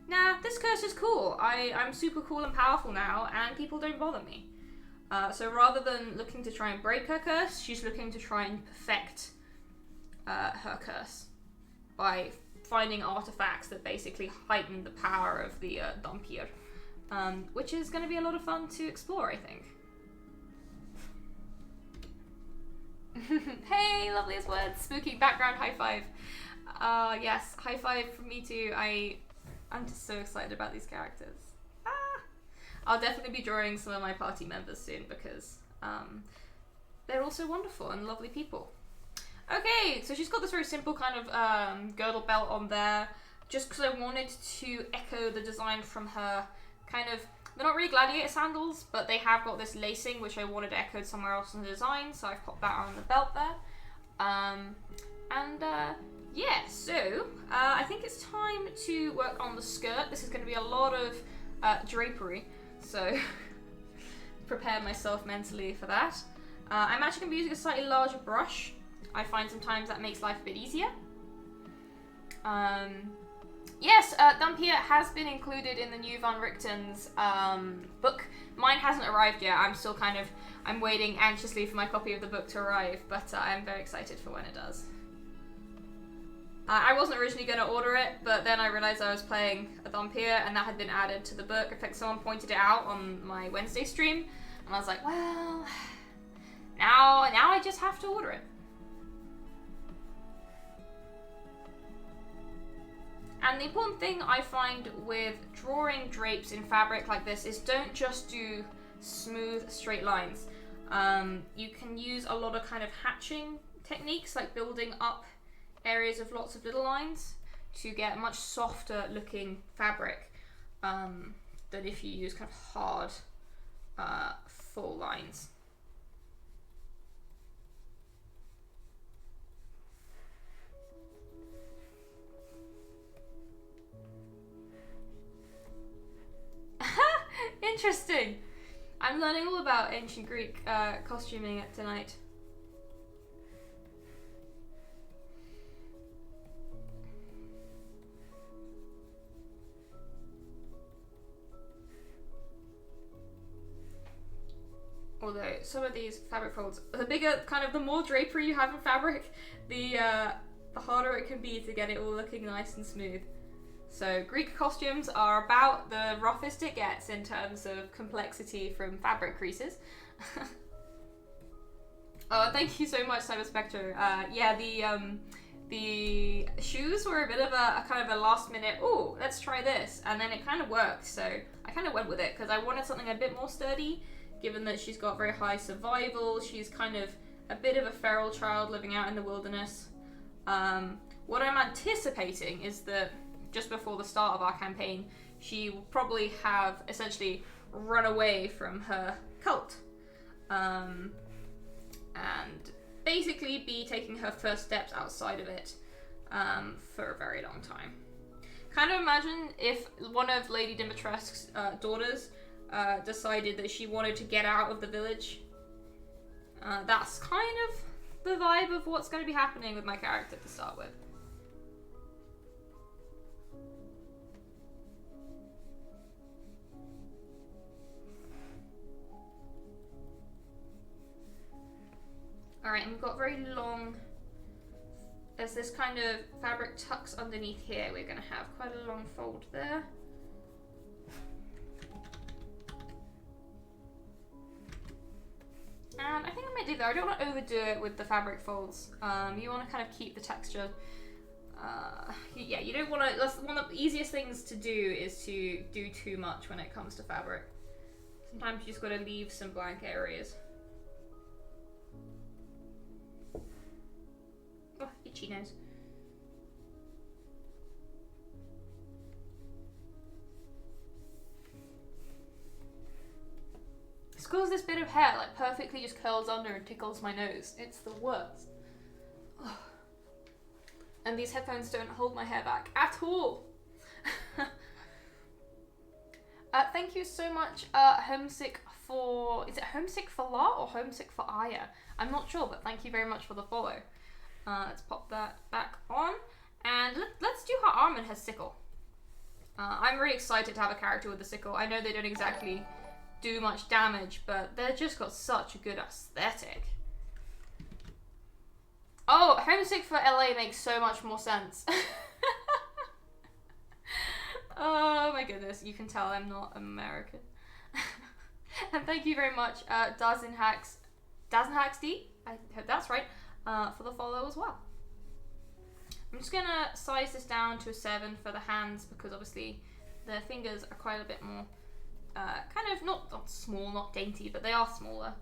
nah, this curse is cool. I'm super cool and powerful now, and people don't bother me. So rather than looking to try and break her curse, she's looking to try and perfect her curse by finding artifacts that basically heighten the power of the Dhampir, which is going to be a lot of fun to explore, I think. Hey, loveliest words. Spooky background high five. Yes, high five from me too. I'm just so excited about these characters. I'll definitely be drawing some of my party members soon, because they're also wonderful and lovely people. Okay, so she's got this very simple kind of girdle belt on there, just because I wanted to echo the design from her kind of, they're not really gladiator sandals, but they have got this lacing, which I wanted echoed somewhere else in the design, so I've popped that on the belt there. Yeah, so I think it's time to work on the skirt. This is going to be a lot of drapery, so prepare myself mentally for that. I'm actually going to be using a slightly larger brush. I find sometimes that makes life a bit easier. Yes, Dhampir has been included in the new Van Richten's book. Mine hasn't arrived yet. I'm still I'm waiting anxiously for my copy of the book to arrive, but I'm very excited for when it does. I wasn't originally going to order it, but then I realized I was playing a Dhampir and that had been added to the book. In fact, someone pointed it out on my Wednesday stream, and I was like, well, now I just have to order it. And the important thing I find with drawing drapes in fabric like this is don't just do smooth, straight lines. You can use a lot of kind of hatching techniques, like building up areas of lots of little lines to get much softer looking fabric than if you use kind of hard, full lines. Interesting. I'm learning all about ancient Greek costuming tonight. Although some of these fabric folds, the bigger, the more drapery you have in fabric, the harder it can be to get it all looking nice and smooth. So Greek costumes are about the roughest it gets in terms of complexity from fabric creases. Oh, thank you so much, Cyber Spectre. Yeah, the shoes were a bit of a kind of a last minute, oh, let's try this, and then it kind of worked. So I kind of went with it because I wanted something a bit more sturdy, given that she's got very high survival. She's kind of a bit of a feral child living out in the wilderness. What I'm anticipating is that just before the start of our campaign, she will probably have essentially run away from her cult. And basically be taking her first steps outside of it for a very long time. Kind of imagine if one of Lady Dimitrescu's daughters decided that she wanted to get out of the village. That's kind of the vibe of what's going to be happening with my character to start with. Alright, and we've got very long, as this kind of fabric tucks underneath here, we're going to have quite a long fold there. And I think I might do that. I don't want to overdo it with the fabric folds. You want to kind of keep the texture. Yeah, you don't want to. That's one of the easiest things to do is to do too much when it comes to fabric. Sometimes you just got to leave some blank areas. Oh, itchy nose. It's because this bit of hair like perfectly just curls under and tickles my nose. It's the worst. Ugh. And these headphones don't hold my hair back at all. Thank you so much, Homesick for... Is it Homesick for La or Homesick for Aya? I'm not sure, but thank you very much for the follow. Let's pop that back on. And let's do her arm and her sickle. I'm really excited to have a character with a sickle. I know they don't exactly do much damage, but they've just got such a good aesthetic. Oh, Homesick for LA makes so much more sense. Oh my goodness, you can tell I'm not American. And thank you very much, Dazenhaxd, I hope that's right, for the follow as well. I'm just gonna size this down to a 7 for the hands because obviously the fingers are quite a bit more, kind of not small, not dainty, but they are smaller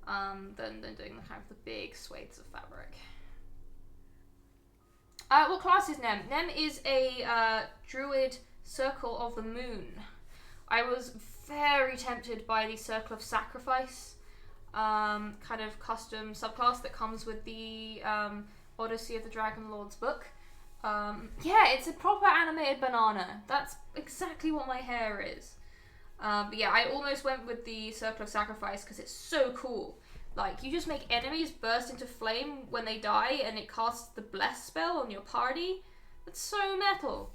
than doing the kind of the big swathes of fabric. What class is Nem? Nem is a Druid Circle of the Moon. I was very tempted by the Circle of Sacrifice kind of custom subclass that comes with the Odyssey of the Dragon Lord's book. Yeah, it's a proper animated banana. That's exactly what my hair is. But yeah, I almost went with the Circle of Sacrifice because it's so cool. Like, you just make enemies burst into flame when they die and it casts the Bless spell on your party. That's so metal.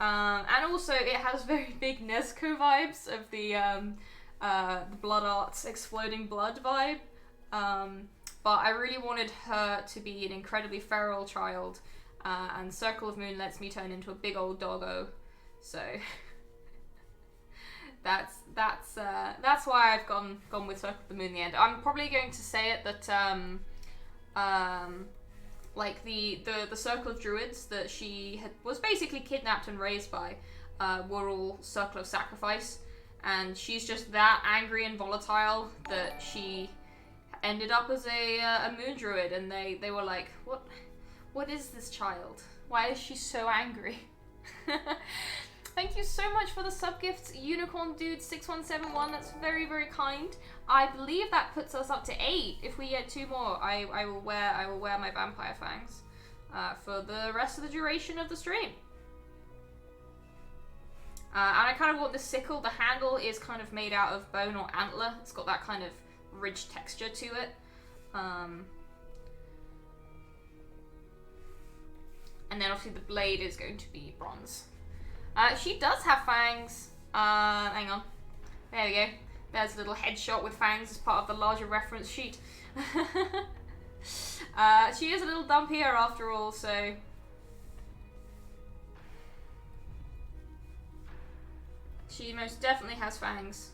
And also it has very big Nezuko vibes of the Blood Arts Exploding Blood vibe. But I really wanted her to be an incredibly feral child and Circle of Moon lets me turn into a big old doggo. So that's why I've gone with Circle of the Moon in the end. I'm probably going to say it that like the Circle of Druids that she was basically kidnapped and raised by were all Circle of Sacrifice, and she's just that angry and volatile that she ended up as a moon druid, and they were like, what is this child? Why is she so angry? Thank you so much for the sub-gifts, Unicorn Dude 6171. That's very, very kind. I believe that puts us up to 8. If we get 2 more, I will wear my vampire fangs for the rest of the duration of the stream. And I kind of want the sickle. The handle is kind of made out of bone or antler. It's got that kind of ridged texture to it. And then obviously the blade is going to be bronze. She does have fangs. Hang on. There we go. There's a little headshot with fangs as part of the larger reference sheet. She is a little Dhampir after all, so... She most definitely has fangs.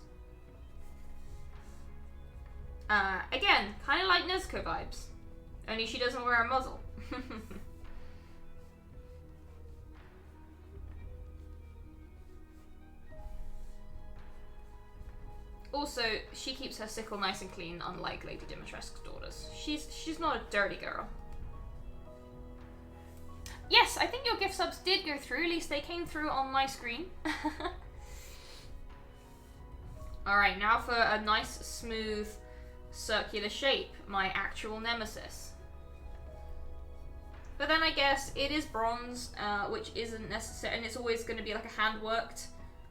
Again, kind of like Nezuko vibes. Only she doesn't wear a muzzle. Also, she keeps her sickle nice and clean, unlike Lady Dimitrescu's daughters. She's not a dirty girl. Yes, I think your gift subs did go through. At least they came through on my screen. Alright, now for a nice, smooth, circular shape. My actual nemesis. But then I guess it is bronze, which isn't necessary, and it's always going to be like a hand-worked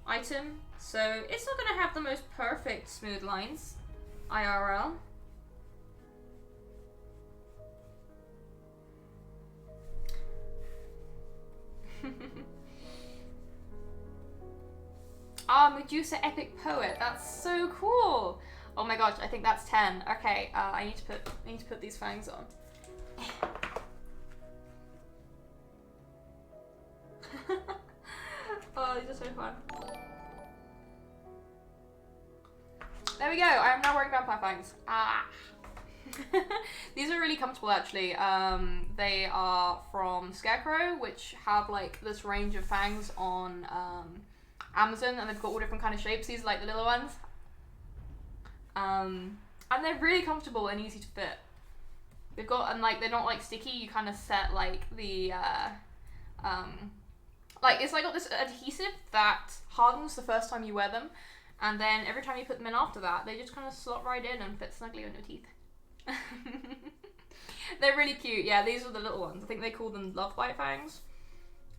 item. So it's not going to have the most perfect smooth lines, IRL. Medusa Epic Poet. That's so cool. Oh my gosh, I think that's 10. Okay, I need to put these fangs on. Oh, these are so fun. There we go. I am now wearing vampire fangs. Ah. These are really comfortable, actually. They are from Scarecrow, which have like this range of fangs on Amazon, and they've got all different kind of shapes. These are like the little ones, and they're really comfortable and easy to fit. They've got, and like they're not like sticky. You kind of set like the like it's like got this adhesive that hardens the first time you wear them, and then every time you put them in after that, they just kind of slot right in and fit snugly on your teeth. They're really cute. Yeah, these are the little ones. I think they call them Love Bite Fangs.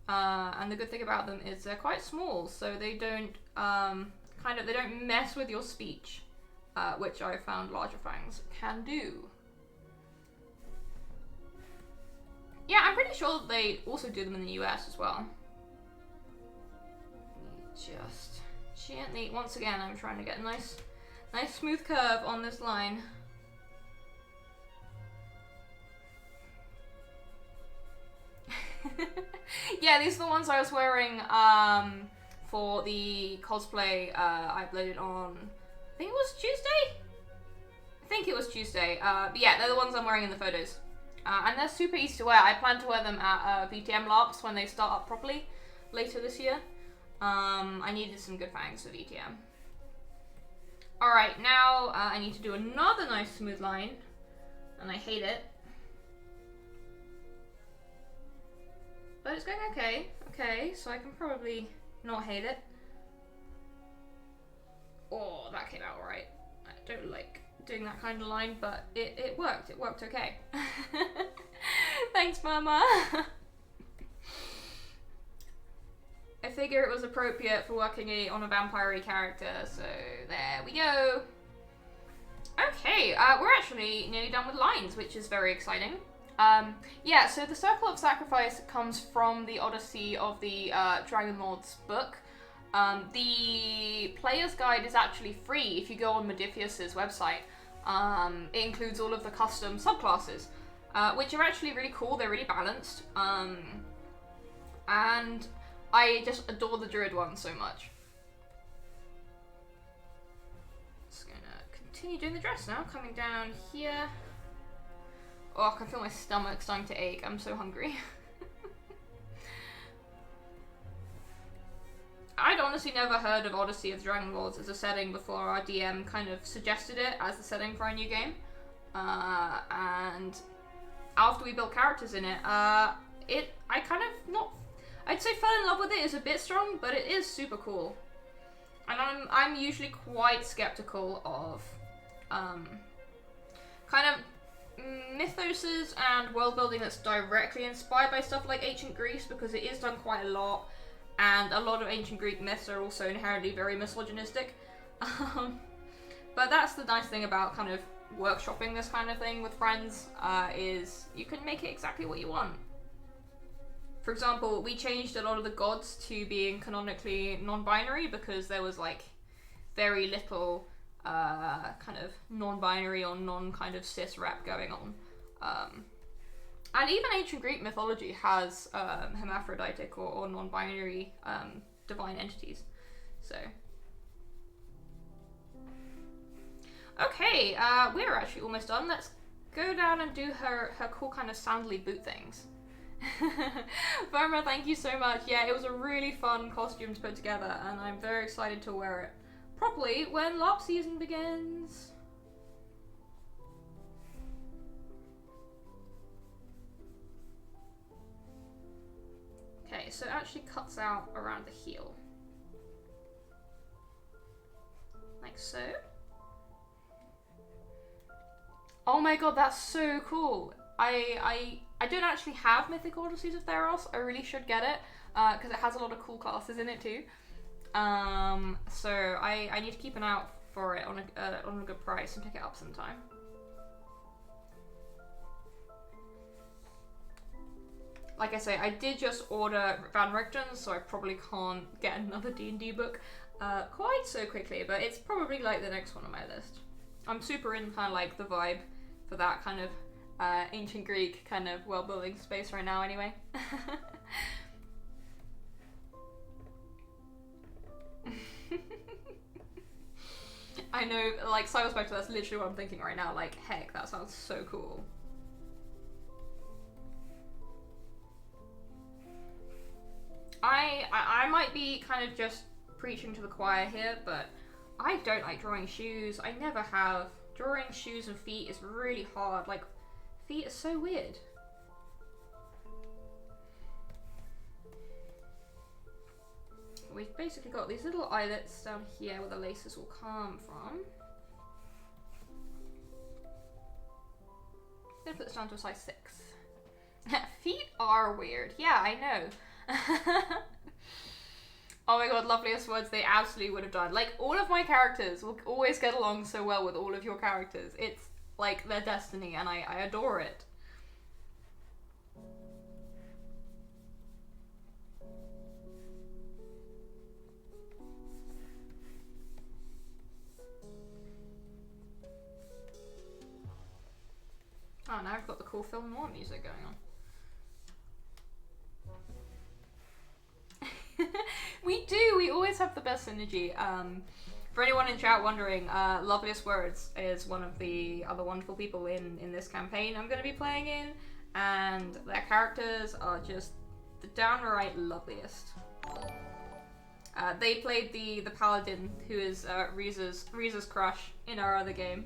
And the good thing about them is they're quite small, so they don't they don't mess with your speech, which I found larger fangs can do. Yeah, I'm pretty sure they also do them in the US as well. Just gently, once again, I'm trying to get a nice smooth curve on this line. Yeah, these are the ones I was wearing for the cosplay I uploaded on, I think it was Tuesday? But yeah, they're the ones I'm wearing in the photos. And they're super easy to wear. I plan to wear them at VTM LARPs when they start up properly later this year. I needed some good fangs for VTM. Alright, now I need to do another nice smooth line, and I hate it. But it's going okay. Okay, so I can probably not hate it. Oh, that came out alright. I don't like doing that kind of line, but it worked. It worked okay. Thanks, Mama. I figure it was appropriate for working on a vampire-y character, so there we go. Okay, we're actually nearly done with lines, which is very exciting. Yeah, so the Circle of Sacrifice comes from the Odyssey of the Dragon Lord's book. The player's guide is actually free if you go on Modiphius's website. It includes all of the custom subclasses. which are actually really cool. They're really balanced. And I just adore the Druid one so much. Just gonna continue doing the dress now, coming down here. Oh, I can feel my stomach starting to ache. I'm so hungry. I'd honestly never heard of Odyssey of the Dragon Lords as a setting before our DM kind of suggested it as the setting for our new game. And after we built characters in it, I kind of not... I'd say fell in love with it is a bit strong, but it is super cool. And I'm usually quite skeptical of kind of mythoses and world building that's directly inspired by stuff like ancient Greece, because it is done quite a lot, and a lot of ancient Greek myths are also inherently very misogynistic. But that's the nice thing about kind of workshopping this kind of thing with friends, is you can make it exactly what you want. For example, we changed a lot of the gods to being canonically non-binary because there was like very little kind of non-binary or non-kind of cis rep going on. And even ancient Greek mythology has hermaphroditic or non-binary divine entities. So. Okay, we're actually almost done. Let's go down and do her cool kind of sandally boot things. Verma, thank you so much. Yeah, it was a really fun costume to put together, and I'm very excited to wear it properly when LARP season begins. Okay, so it actually cuts out around the heel. Like so. Oh my god, that's so cool. I don't actually have Mythic Odysseys of Theros. I really should get it, because it has a lot of cool classes in it too. So I need to keep an eye out for it on a good price and pick it up sometime. Like I say, I did just order Van Richten's, so I probably can't get another D&D book quite so quickly, but it's probably like the next one on my list. I'm super in kind of like the vibe for that kind of ancient Greek kind of world building space right now anyway. I know, like, Cyberspectre, that's literally what I'm thinking right now. Like, heck, that sounds so cool. I might be kind of just preaching to the choir here, but I don't like drawing shoes. I never have. Drawing shoes and feet is really hard. Like, feet are so weird. We've basically got these little eyelets down here where the laces will come from. I'm gonna put this down to a size 6. Feet are weird. Yeah, I know. Oh my god, loveliest words, they absolutely would have done. Like, all of my characters will always get along so well with all of your characters. It's like their destiny, and I adore it. Oh, now I've got the cool film noir music going on. We always have the best synergy. For anyone in chat wondering, Loveliest Words is one of the other wonderful people in this campaign I'm going to be playing in, and their characters are just the downright loveliest. They played the paladin, who is Riza's crush in our other game,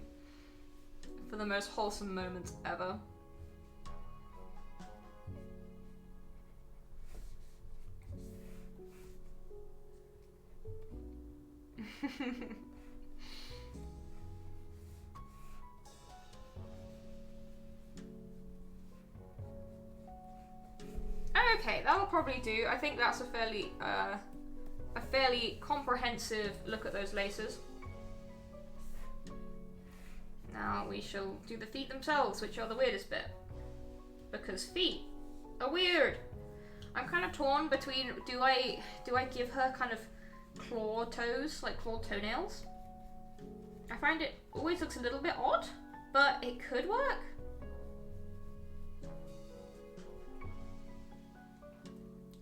for the most wholesome moments ever. Okay, that'll probably do. I think that's a fairly comprehensive look at those laces. Now we shall do the feet themselves, which are the weirdest bit, because feet are weird. I'm kind of torn between, do I give her kind of claw toes, like claw toenails? I find it always looks a little bit odd, but it could work.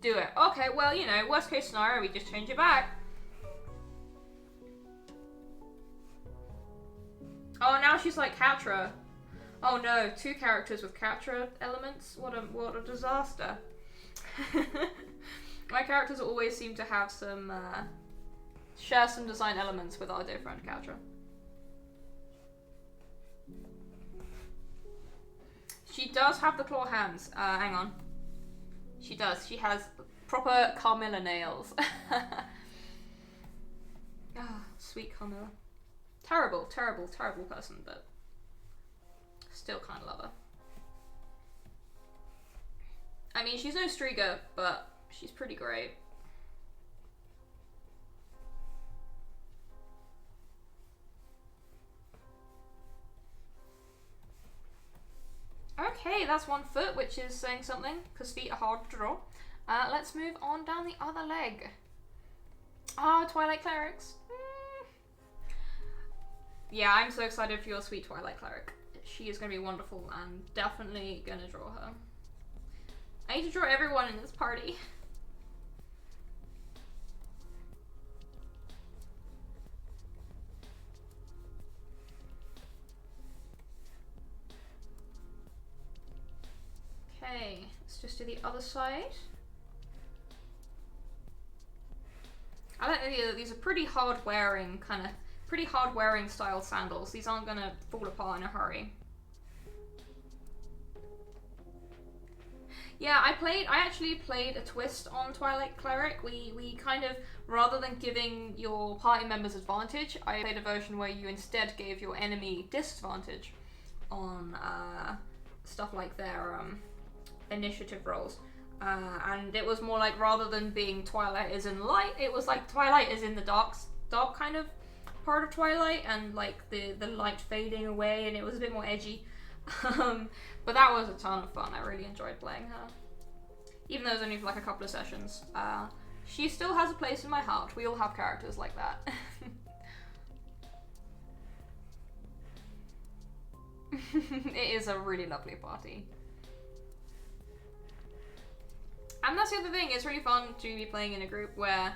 Do it. Okay, well, you know, worst case scenario, we just change it back. Oh, now she's like Catra. Oh no, 2 characters with Catra elements? What a disaster. My characters always seem to have some, share some design elements with our dear friend Catra. She does have the claw hands. Hang on. She does. She has proper Carmilla nails. Ah, sweet Carmilla. Terrible, terrible, terrible person, but still kind of love her. I mean, she's no Striga, but she's pretty great. Okay, that's 1 foot, which is saying something, because feet are hard to draw. Let's move on down the other leg. Ah, Twilight Clerics. Yeah, I'm so excited for your sweet Twilight Cleric. She is going to be wonderful and definitely going to draw her. I need to draw everyone in this party. Okay, let's just do the other side. I like that these are pretty hard wearing style sandals. These aren't gonna fall apart in a hurry. Yeah, I actually played a twist on Twilight Cleric. We kind of, rather than giving your party members advantage, I played a version where you instead gave your enemy disadvantage on stuff like their initiative rolls. And it was more like, rather than being Twilight is in light, it was like Twilight is in the dark kind of part of Twilight, and like the light fading away, and it was a bit more edgy. But that was a ton of fun. I really enjoyed playing her. Even though it was only for like a couple of sessions. She still has a place in my heart. We all have characters like that. It is a really lovely party. And that's the other thing, it's really fun to be playing in a group where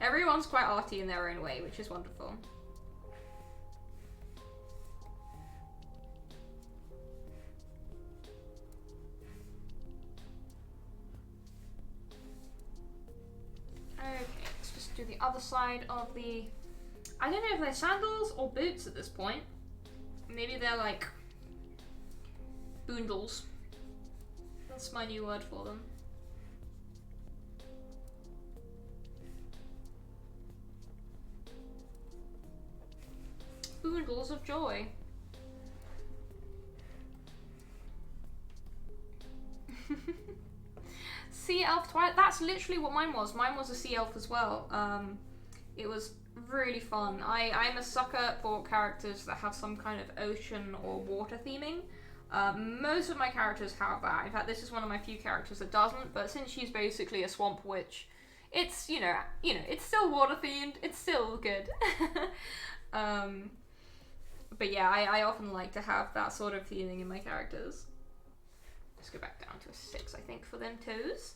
everyone's quite arty in their own way, which is wonderful. Okay, let's just do the other side of the... I don't know if they're sandals or boots at this point. Maybe they're like boondles. That's my new word for them. Boondles of joy. Sea elf Twilight. That's literally what mine was. Mine was a sea elf as well. It was really fun. I'm a sucker for characters that have some kind of ocean or water theming. Most of my characters have that. In fact, this is one of my few characters that doesn't, but since she's basically a swamp witch, it's, you know, it's still water themed, it's still good. But yeah, I often like to have that sort of theming in my characters. Let's go back down to a 6, I think, for them toes.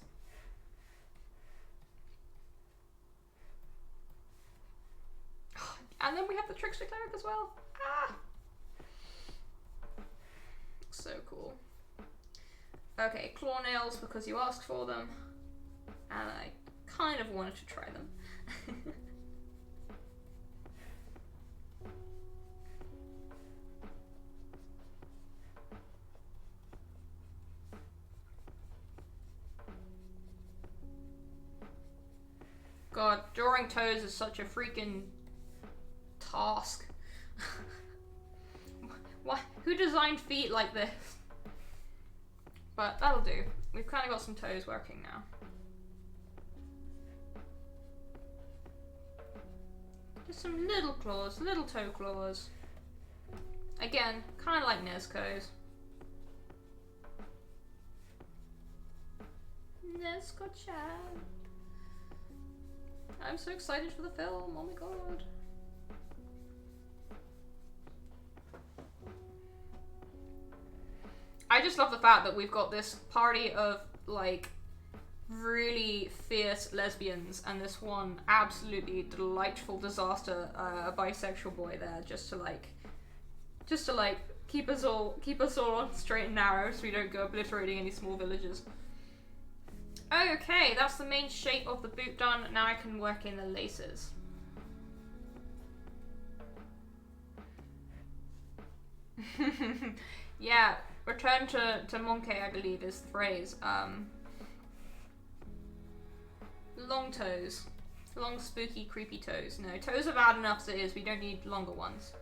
And then we have the Trickster Cleric as well. Ah! So cool. Okay, claw nails because you asked for them, and I kind of wanted to try them. God, drawing toes is such a freaking task. What? Who designed feet like this? But that'll do. We've kind of got some toes working now. Just some little claws, little toe claws. Again, kind of like Nezuko's. Nezuko-chan. I'm so excited for the film, oh my god. I just love the fact that we've got this party of, like, really fierce lesbians, and this one absolutely delightful disaster bisexual boy there, just to like keep us all on straight and narrow so we don't go obliterating any small villages. Okay, that's the main shape of the boot done. Now I can work in the laces. Yeah, return to Monkey, I believe is the phrase. Long toes. Long, spooky, creepy toes. No, toes are bad enough as it is. We don't need longer ones.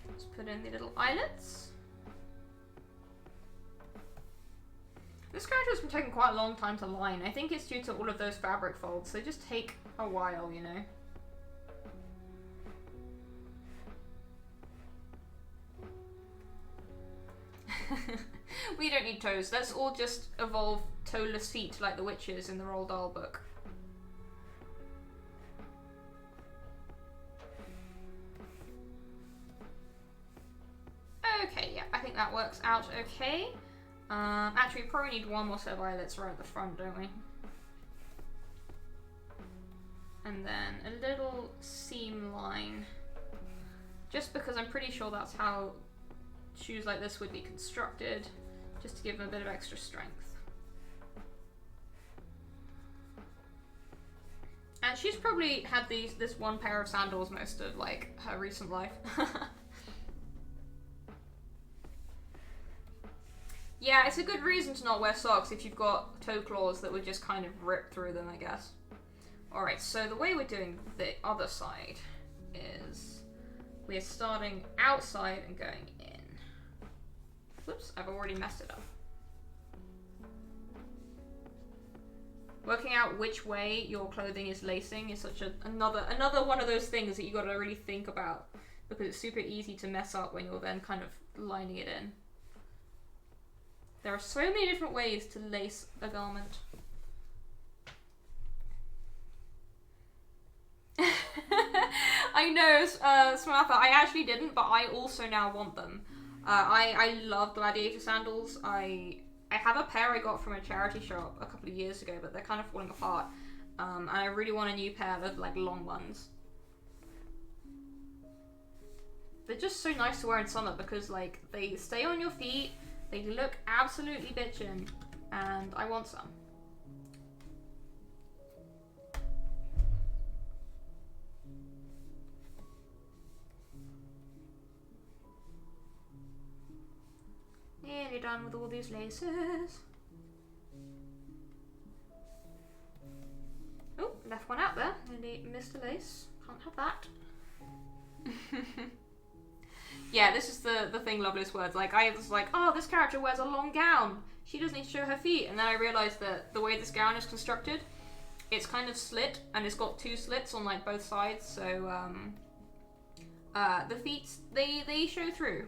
Let's put in the little eyelets. This character's been taking quite a long time to line. I think it's due to all of those fabric folds. They just take a while, you know. We don't need toes. Let's all just evolve toeless feet like the witches in the Roald Dahl book. Okay, yeah, I think that works out okay. Actually, we probably need one more set of eyelets right at the front, don't we? And then a little seam line. Just because I'm pretty sure that's how shoes like this would be constructed, just to give them a bit of extra strength. And she's probably had this one pair of sandals most of like her recent life. Yeah, it's a good reason to not wear socks if you've got toe claws that would just kind of rip through them, I guess. Alright, so the way we're doing the other side is we're starting outside and going in. Whoops, I've already messed it up. Working out which way your clothing is lacing is such another one of those things that you gotta really think about, because it's super easy to mess up when you're then kind of lining it in. There are so many different ways to lace a garment. I know, Samantha, I actually didn't, but I also now want them. I love gladiator sandals. I have a pair I got from a charity shop a couple of years ago, but they're kind of falling apart. And I really want a new pair of like long ones. They're just so nice to wear in summer because like they stay on your feet, they look absolutely bitchin', and I want some. Nearly done with all these laces. Oh, left one out there. Nearly missed a lace. Can't have that. Yeah, this is the thing Lovelace words. Like, I was like, oh, this character wears a long gown. She doesn't need to show her feet. And then I realised that the way this gown is constructed, it's kind of slit, and it's got two slits on, like, both sides. So, the feet, they show through.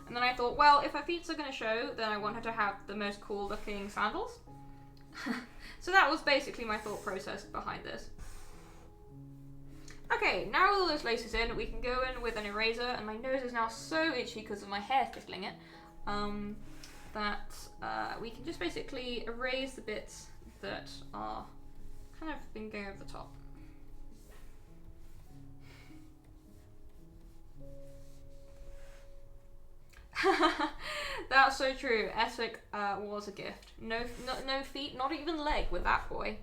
And then I thought, well, if her feet are going to show, then I want her to have the most cool-looking sandals. So that was basically my thought process behind this. Okay, now with all those laces in, we can go in with an eraser, and my nose is now so itchy because of my hair tickling it, that we can just basically erase the bits that are kind of been going over the top. That's so true. Essex was a gift. No feet, not even leg with that boy.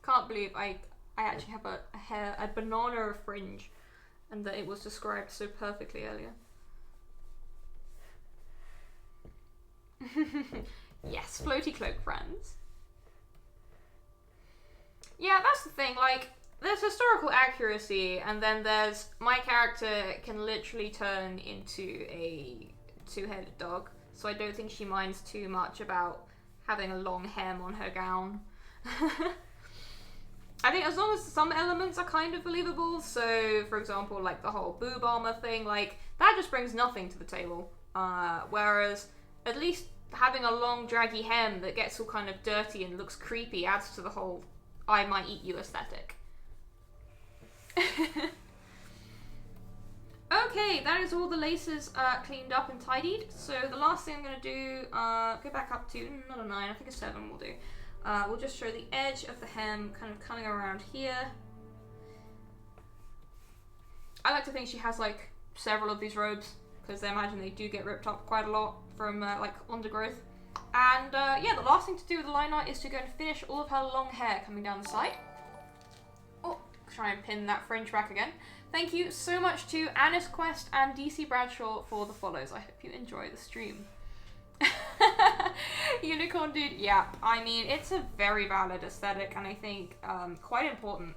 Can't believe I actually have a banana fringe, and that it was described so perfectly earlier. Yes, floaty cloak friends. Yeah, that's the thing, like, there's historical accuracy, and then there's my character can literally turn into a two-headed dog, so I don't think she minds too much about having a long hem on her gown. I think as long as some elements are kind of believable, so for example, like the whole boob armor thing, like that just brings nothing to the table. Whereas at least having a long draggy hem that gets all kind of dirty and looks creepy adds to the whole I might eat you aesthetic. Okay, that is all the laces cleaned up and tidied. So the last thing I'm going to do, go back up to, not a 9, I think a 7 will do. We'll just show the edge of the hem kind of coming around here. I like to think she has like several of these robes, because I imagine they do get ripped up quite a lot from like undergrowth. And yeah, the last thing to do with the line art is to go and finish all of her long hair coming down the side. Oh, try and pin that fringe back again. Thank you so much to Annis Quest and DC Bradshaw for the follows. I hope you enjoy the stream. Unicorn dude, yeah, I mean, it's a very valid aesthetic, and I think quite important.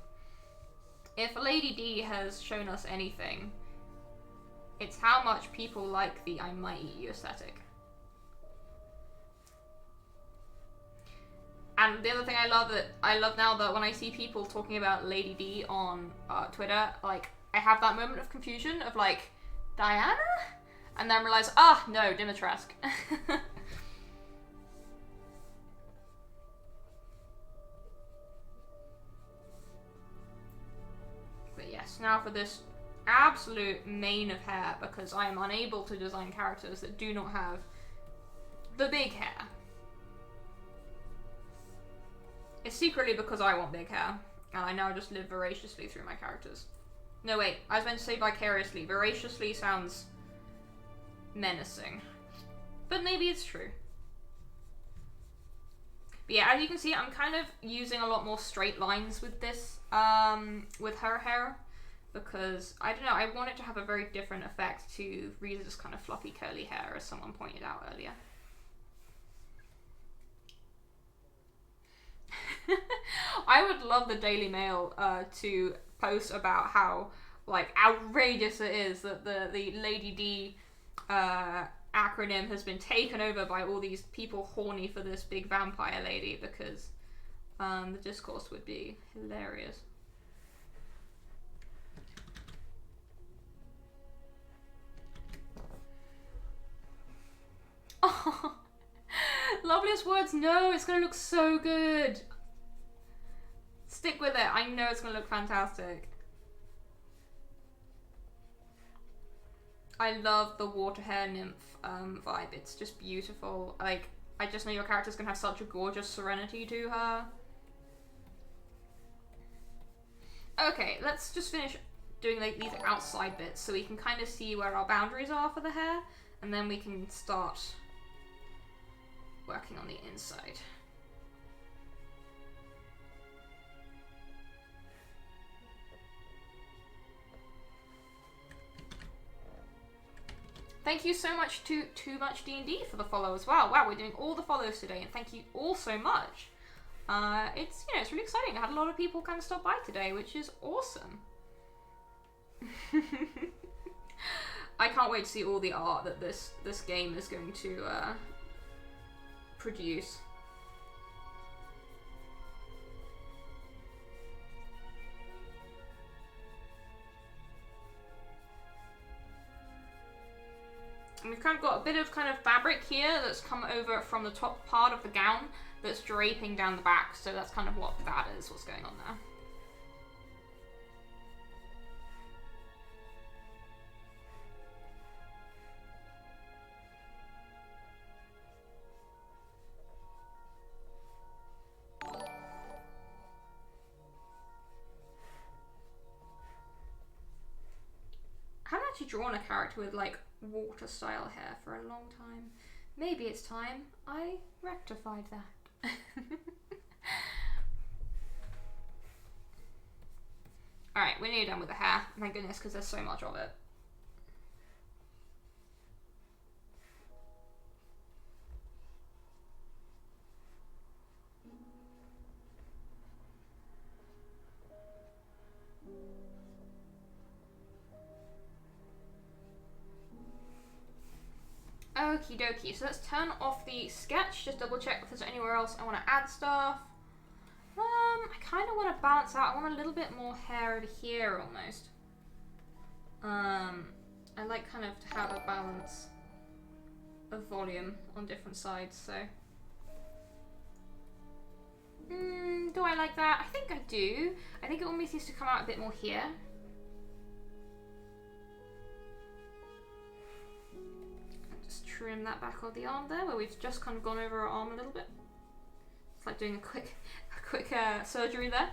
If Lady D has shown us anything, it's how much people like the I might eat you aesthetic. And the other thing I love now that when I see people talking about Lady D on Twitter, like, I have that moment of confusion of like, Diana? And then realize, no, Dimitrescu. But yes, now for this absolute mane of hair, because I am unable to design characters that do not have the big hair. It's secretly because I want big hair, and I now just live voraciously through my characters. No wait, I was meant to say vicariously. Voraciously sounds menacing. But maybe it's true. But yeah, as you can see, I'm kind of using a lot more straight lines with this, with her hair. Because, I don't know, I want it to have a very different effect to Riza's kind of fluffy curly hair, as someone pointed out earlier. I would love the Daily Mail to post about how like outrageous it is that the Lady D acronym has been taken over by all these people horny for this big vampire lady, because the discourse would be hilarious. Oh, loveliest words, no, it's gonna look so good. Stick with it, I know it's gonna look fantastic. I love the water hair nymph vibe, it's just beautiful. Like, I just know your character's gonna have such a gorgeous serenity to her. Okay, let's just finish doing like these outside bits so we can kind of see where our boundaries are for the hair, and then we can start working on the inside. Thank you so much to Too Much D&D for the follow as well. Wow, we're doing all the follows today, and thank you all so much. It's, you know, it's really exciting. I had a lot of people kind of stop by today, which is awesome. I can't wait to see all the art that this game is going to produce. And we've kind of got a bit of kind of fabric here that's come over from the top part of the gown that's draping down the back, so that's kind of what that is, what's going on there. I haven't actually drawn a character with like water style hair for a long time. Maybe it's time I rectified that. Alright, we're nearly done with the hair. Thank goodness, because there's so much of it. Okie dokie, so let's turn off the sketch, just double check if there's anywhere else I want to add stuff. I kind of want to balance out. I want a little bit more hair over here almost. I like kind of to have a balance of volume on different sides, so. Do I like that? I think I do. I think it almost needs to come out a bit more here. Just trim that back on the arm there, where we've just kind of gone over our arm a little bit. It's like doing a quick surgery there.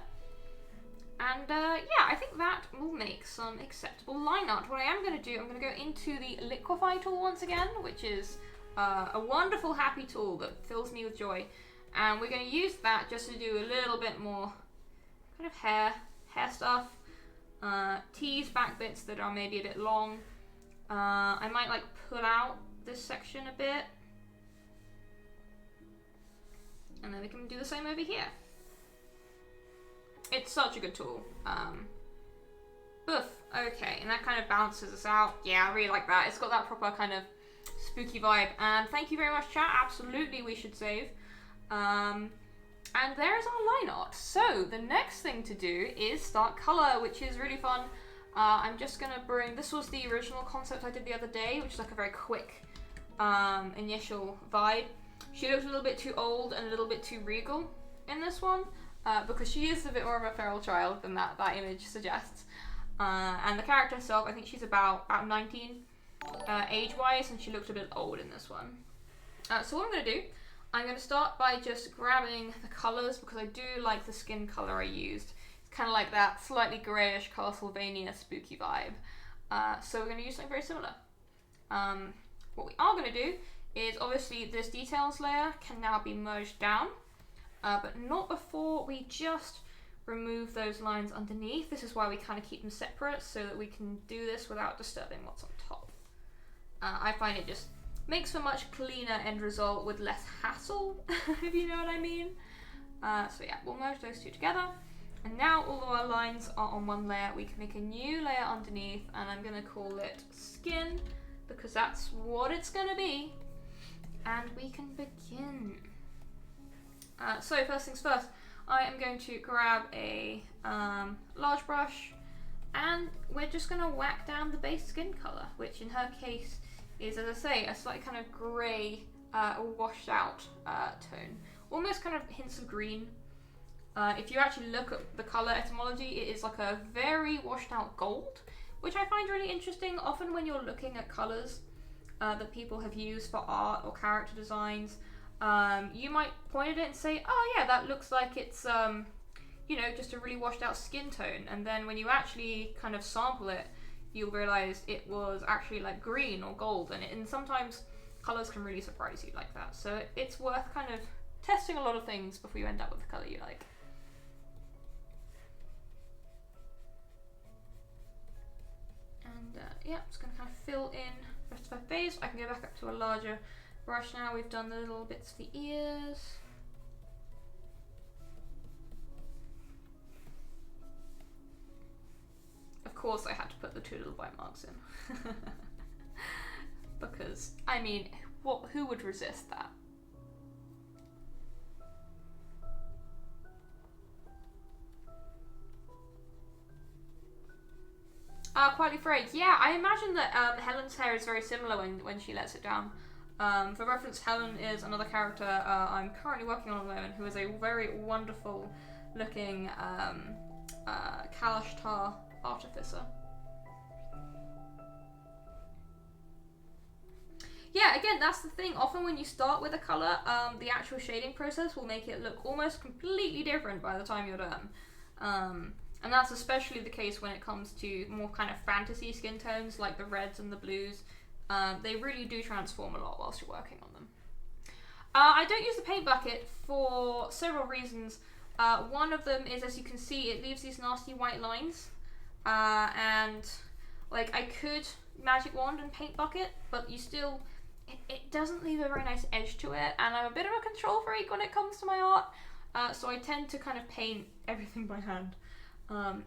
And yeah, I think that will make some acceptable line art. What I am going to do, I'm going to go into the Liquify Tool once again, which is a wonderful, happy tool that fills me with joy. And we're going to use that just to do a little bit more kind of hair stuff. Tease back bits that are maybe a bit long. I might like pull out this section a bit. And then we can do the same over here. It's such a good tool. Boof. Okay, and that kind of balances us out. Yeah, I really like that. It's got that proper kind of spooky vibe. And thank you very much, chat. Absolutely, we should save. And there's our line art. So the next thing to do is start color, which is really fun. I'm just gonna bring, this was the original concept I did the other day, which is like a very quick initial vibe. She looks a little bit too old and a little bit too regal in this one, because she is a bit more of a feral child than that image suggests. And the character herself, I think she's about 19 age-wise, and she looked a bit old in this one. So what I'm going to do, I'm going to start by just grabbing the colours, because I do like the skin colour I used. It's kind of like that slightly greyish Castlevania spooky vibe. So we're going to use something very similar. What we are going to do is, obviously this details layer can now be merged down, but not before we just remove those lines underneath. This is why we kind of keep them separate, so that we can do this without disturbing what's on top. I find it just makes for a much cleaner end result with less hassle, if you know what I mean. So yeah, we'll merge those two together. And now all of our lines are on one layer. We can make a new layer underneath, and I'm going to call it skin, because that's what it's going to be. And we can begin. So first things first, I am going to grab a large brush, and we're just going to whack down the base skin color, which in her case is, as I say, a slightly kind of grey, washed out tone. Almost kind of hints of green. If you actually look at the color etymology, it is like a very washed out gold, which I find really interesting. Often when you're looking at colors that people have used for art or character designs, you might point at it and say, oh yeah, that looks like it's, you know, just a really washed out skin tone. And then when you actually kind of sample it, you'll realize it was actually like green or gold. And sometimes colors can really surprise you like that. So it's worth kind of testing a lot of things before you end up with the color you like. And yeah, just gonna kind of fill in the rest of her face. I can go back up to a larger brush now. We've done the little bits of the ears. Of course I had to put the two little bite marks in. Because, I mean, who would resist that? Quietly frayed. Yeah, I imagine that Helen's hair is very similar when she lets it down. For reference, Helen is another character I'm currently working on at the moment, who is a very wonderful looking Kalashtar artificer. Yeah, again, that's the thing. Often when you start with a colour, the actual shading process will make it look almost completely different by the time you're done. And that's especially the case when it comes to more kind of fantasy skin tones, like the reds and the blues. They really do transform a lot whilst you're working on them. I don't use the paint bucket for several reasons. One of them is, as you can see, it leaves these nasty white lines. And like I could magic wand and paint bucket, but you still, it doesn't leave a very nice edge to it. And I'm a bit of a control freak when it comes to my art. So I tend to kind of paint everything by hand.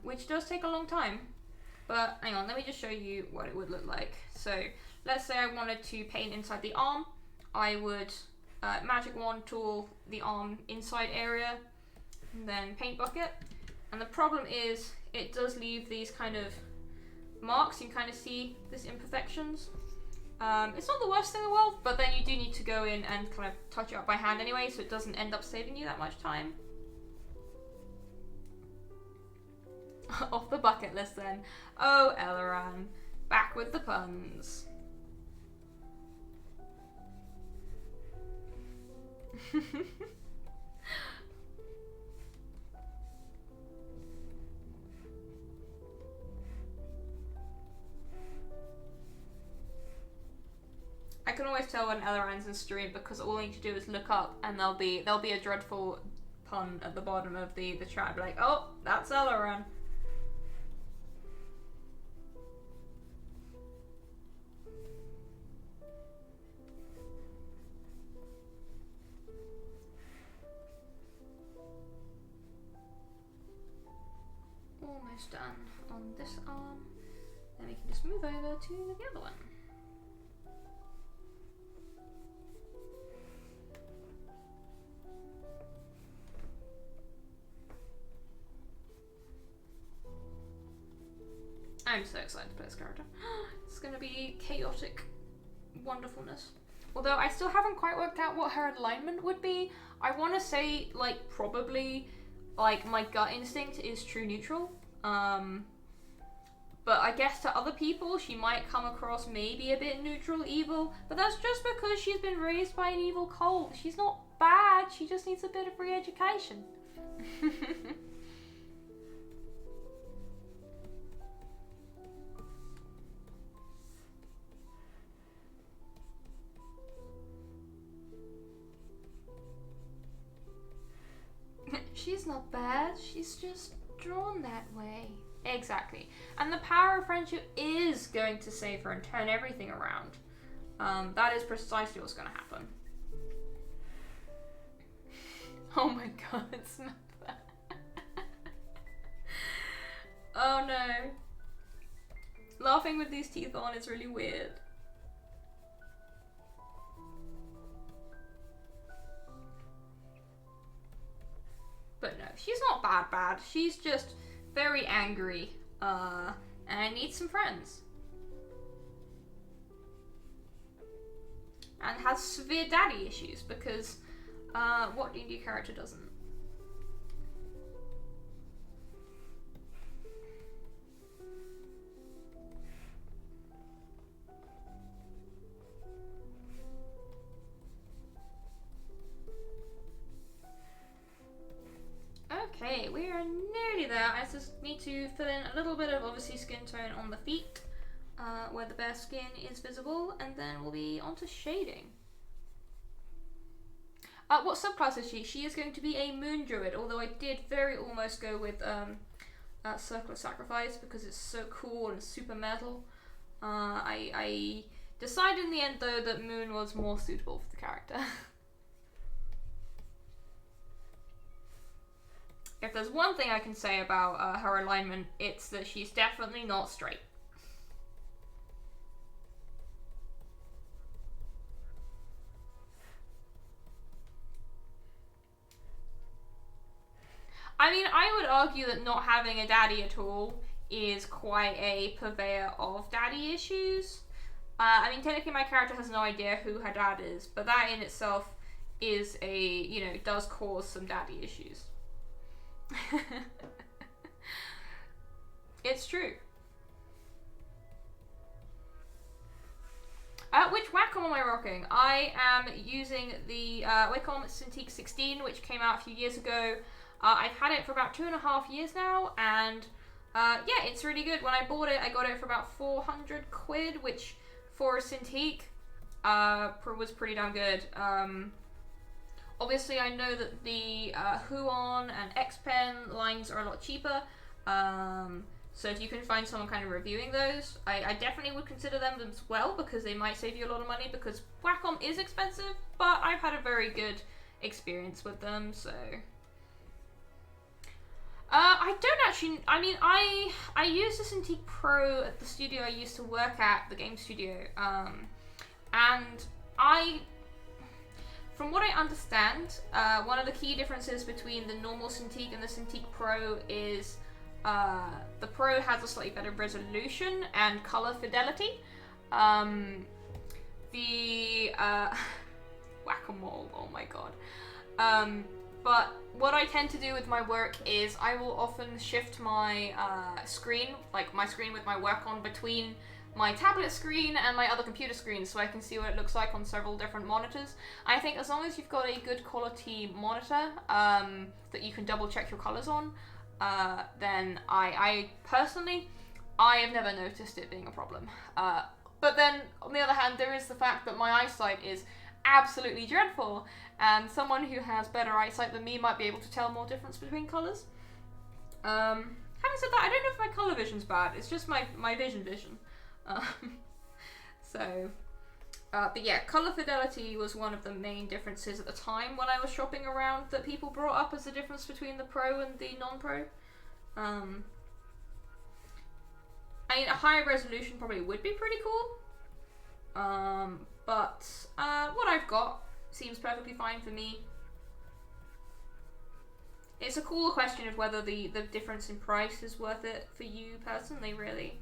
Which does take a long time, but hang on, let me just show you what it would look like. So let's say I wanted to paint inside the arm. I would magic wand tool the arm inside area, And then paint bucket. And the problem is it does leave these kind of marks. You can kind of see these imperfections. It's not the worst thing in the world, but then you do need to go in and kind of touch it up by hand anyway, so it doesn't end up saving you that much time. Off the bucket list then. Oh, Eleran. Back with the puns. I can always tell when Eleran's in stream because all I need to do is look up and there'll be a dreadful pun at the bottom of the chat. I'll be like, oh, that's Eleran. Almost done on this arm. Then we can just move over to the other one. I'm so excited to play this character. It's gonna be chaotic wonderfulness. Although I still haven't quite worked out what her alignment would be. I want to say, like, probably, like, my gut instinct is true neutral. But I guess to other people, she might come across maybe a bit neutral evil. But that's just because she's been raised by an evil cult. She's not bad, she just needs a bit of re-education. She's not bad, she's just drawn that way. Exactly. And the power of friendship is going to save her and turn everything around. That is precisely what's going to happen. Oh my god, it's not that. Oh no. Laughing with these teeth on is really weird. But no, she's not bad. She's just very angry, and needs some friends. And has severe daddy issues, because what D&D character doesn't? Okay, we are nearly there. I just need to fill in a little bit of, obviously, skin tone on the feet, where the bare skin is visible, and then we'll be onto shading. What subclass is she? She is going to be a Moon Druid, although I did very almost go with Circle of Sacrifice because it's so cool and super metal. I decided in the end, though, that Moon was more suitable for the character. If there's one thing I can say about her alignment, it's that she's definitely not straight. I mean, I would argue that not having a daddy at all is quite a purveyor of daddy issues. I mean, technically my character has no idea who her dad is, but that in itself is does cause some daddy issues. It's true. Which Wacom am I rocking? I am using the Wacom Cintiq 16, which came out a few years ago. I've had it for about 2.5 years now, and yeah, it's really good. When I bought it, I got it for about 400 quid, which for a Cintiq was pretty damn good. Obviously, I know that the Huon and X-Pen lines are a lot cheaper, so if you can find someone kind of reviewing those, I definitely would consider them as well, because they might save you a lot of money, because Wacom is expensive, but I've had a very good experience with them, so... I don't actually... I mean, I used the Cintiq Pro at the studio I used to work at, the game studio, and from what I understand, one of the key differences between the normal Cintiq and the Cintiq Pro is the Pro has a slightly better resolution and color fidelity. The whack-a-mole, oh my god. But what I tend to do with my work is I will often shift my screen, like my screen with my work on, between my tablet screen and my other computer screen, so I can see what it looks like on several different monitors. I think as long as you've got a good quality monitor that you can double check your colors on, then I personally, I have never noticed it being a problem. But then, on the other hand, there is the fact that my eyesight is absolutely dreadful, and someone who has better eyesight than me might be able to tell more difference between colours. Having said that, I don't know if my colour vision's bad, it's just my vision. But yeah, colour fidelity was one of the main differences at the time when I was shopping around that people brought up as the difference between the Pro and the non-Pro. I mean, a higher resolution probably would be pretty cool. But what I've got seems perfectly fine for me. It's a cool question of whether the difference in price is worth it for you personally, really.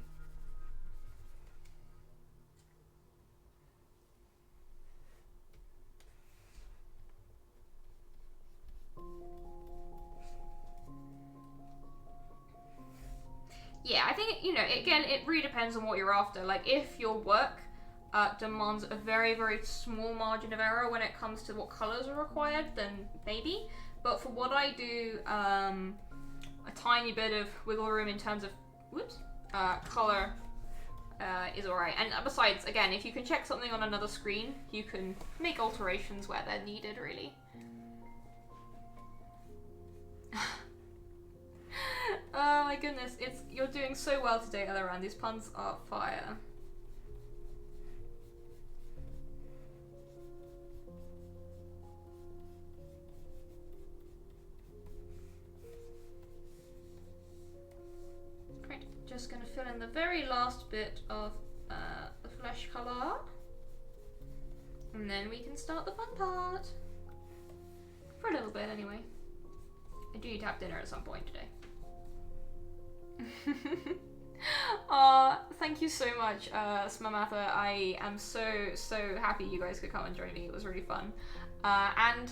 Yeah, I think, you know, again, it really depends on what you're after. Like, if your work demands a very, very small margin of error when it comes to what colours are required, then maybe. But for what I do, a tiny bit of wiggle room in terms of, colour is alright. And besides, again, if you can check something on another screen, you can make alterations where they're needed, really. Oh my goodness, you're doing so well today, Elaran. These puns are fire. Great, just gonna fill in the very last bit of the flesh colour. And then we can start the fun part. For a little bit, anyway. I do need to have dinner at some point today. Thank you so much, Smamatha. I am so happy you guys could come and join me. It was really fun. And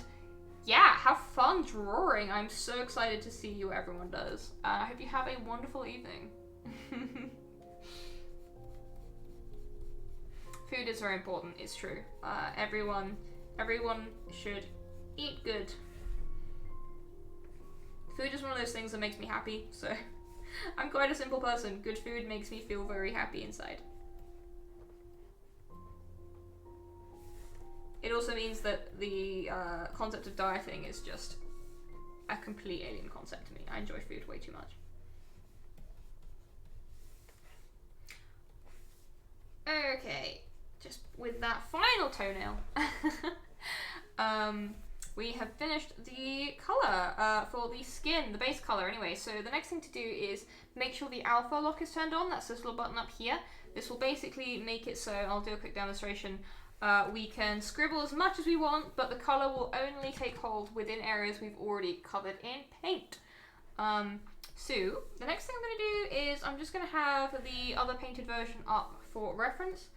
yeah, have fun drawing. I'm so excited to see what everyone does. I hope you have a wonderful evening. Food is very important, it's true. Everyone should eat good. Food is one of those things that makes me happy, so I'm quite a simple person. Good food makes me feel very happy inside. It also means that the concept of dieting is just a complete alien concept to me. I enjoy food way too much. Okay, just with that final toenail, we have finished the colour for the skin, the base colour anyway. So the next thing to do is make sure the alpha lock is turned on. That's this little button up here. This will basically make it so, I'll do a quick demonstration, we can scribble as much as we want, but the colour will only take hold within areas we've already covered in paint. So the next thing I'm going to do is I'm just going to have the other painted version up for reference,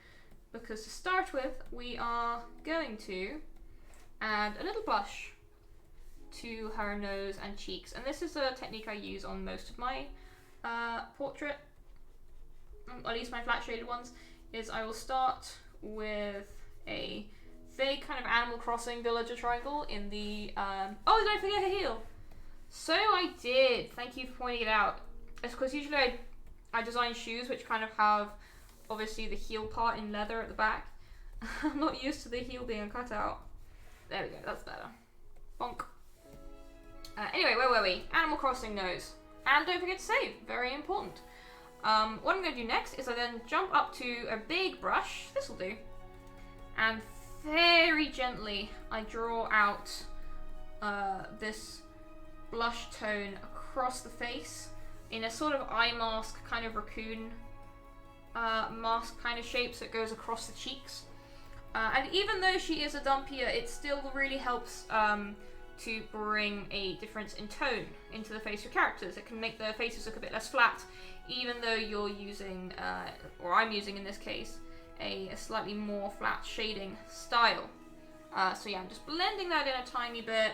because to start with we are going to add a little blush to her nose and cheeks, and this is a technique I use on most of my portrait, at least my flat shaded ones, is I will start with a vague kind of Animal Crossing villager triangle in the, oh, did I forget her heel? So I did, thank you for pointing it out. It's because usually I design shoes which kind of have obviously the heel part in leather at the back. I'm not used to the heel being cut out. There we go, that's better. Bonk. Anyway, where were we? Animal Crossing nose. And don't forget to save, very important. What I'm going to do next is I then jump up to a big brush, this will do, and very gently I draw out this blush tone across the face in a sort of eye mask, kind of raccoon mask kind of shape, so it goes across the cheeks. And even though she is a Dhampir, it still really helps to bring a difference in tone into the face of your characters. It can make the faces look a bit less flat, even though you're using, or I'm using in this case, a slightly more flat shading style. So yeah, I'm just blending that in a tiny bit,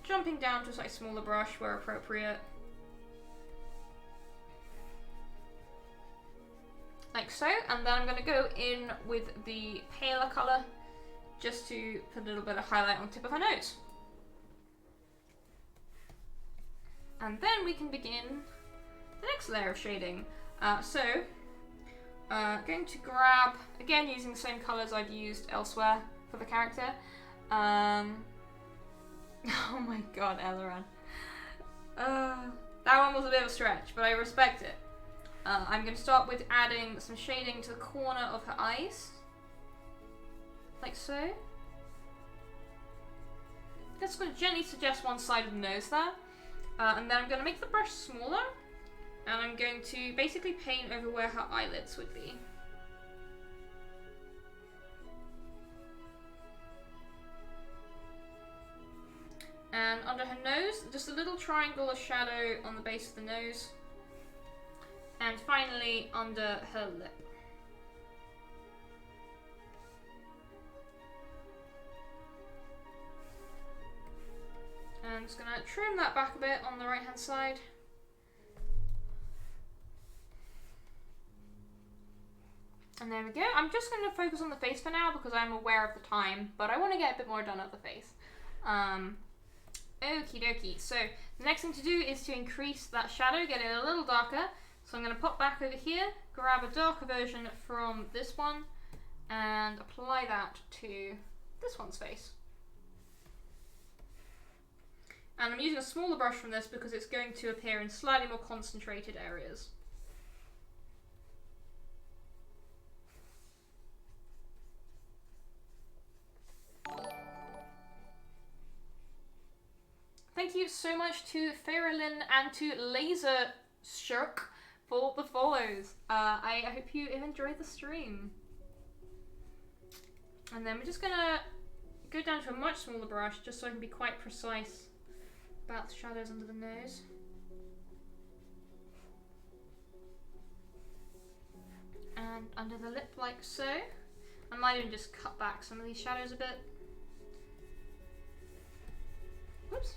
jumping down to a slightly smaller brush where appropriate. Like so, and then I'm going to go in with the paler colour just to put a little bit of highlight on the tip of her nose. And then we can begin the next layer of shading. Going to grab, again using the same colours I've used elsewhere for the character. Oh my god, Elleran. That one was a bit of a stretch, but I respect it. I'm going to start with adding some shading to the corner of her eyes. Like so. Just going to gently suggest one side of the nose there. And then I'm going to make the brush smaller. And I'm going to basically paint over where her eyelids would be. And under her nose, just a little triangle of shadow on the base of the nose. And finally, under her lip. And I'm just going to trim that back a bit on the right hand side. And there we go. I'm just going to focus on the face for now because I'm aware of the time, but I want to get a bit more done of the face. Okie dokie. So the next thing to do is to increase that shadow, get it a little darker. So I'm going to pop back over here, grab a darker version from this one, and apply that to this one's face. And I'm using a smaller brush from this because it's going to appear in slightly more concentrated areas. Thank you so much to Farrelyn and to Laser Shirk for the follows. I hope you have enjoyed the stream. And then we're just gonna go down to a much smaller brush just so I can be quite precise about the shadows under the nose. And under the lip like so. I might even just cut back some of these shadows a bit. Whoops.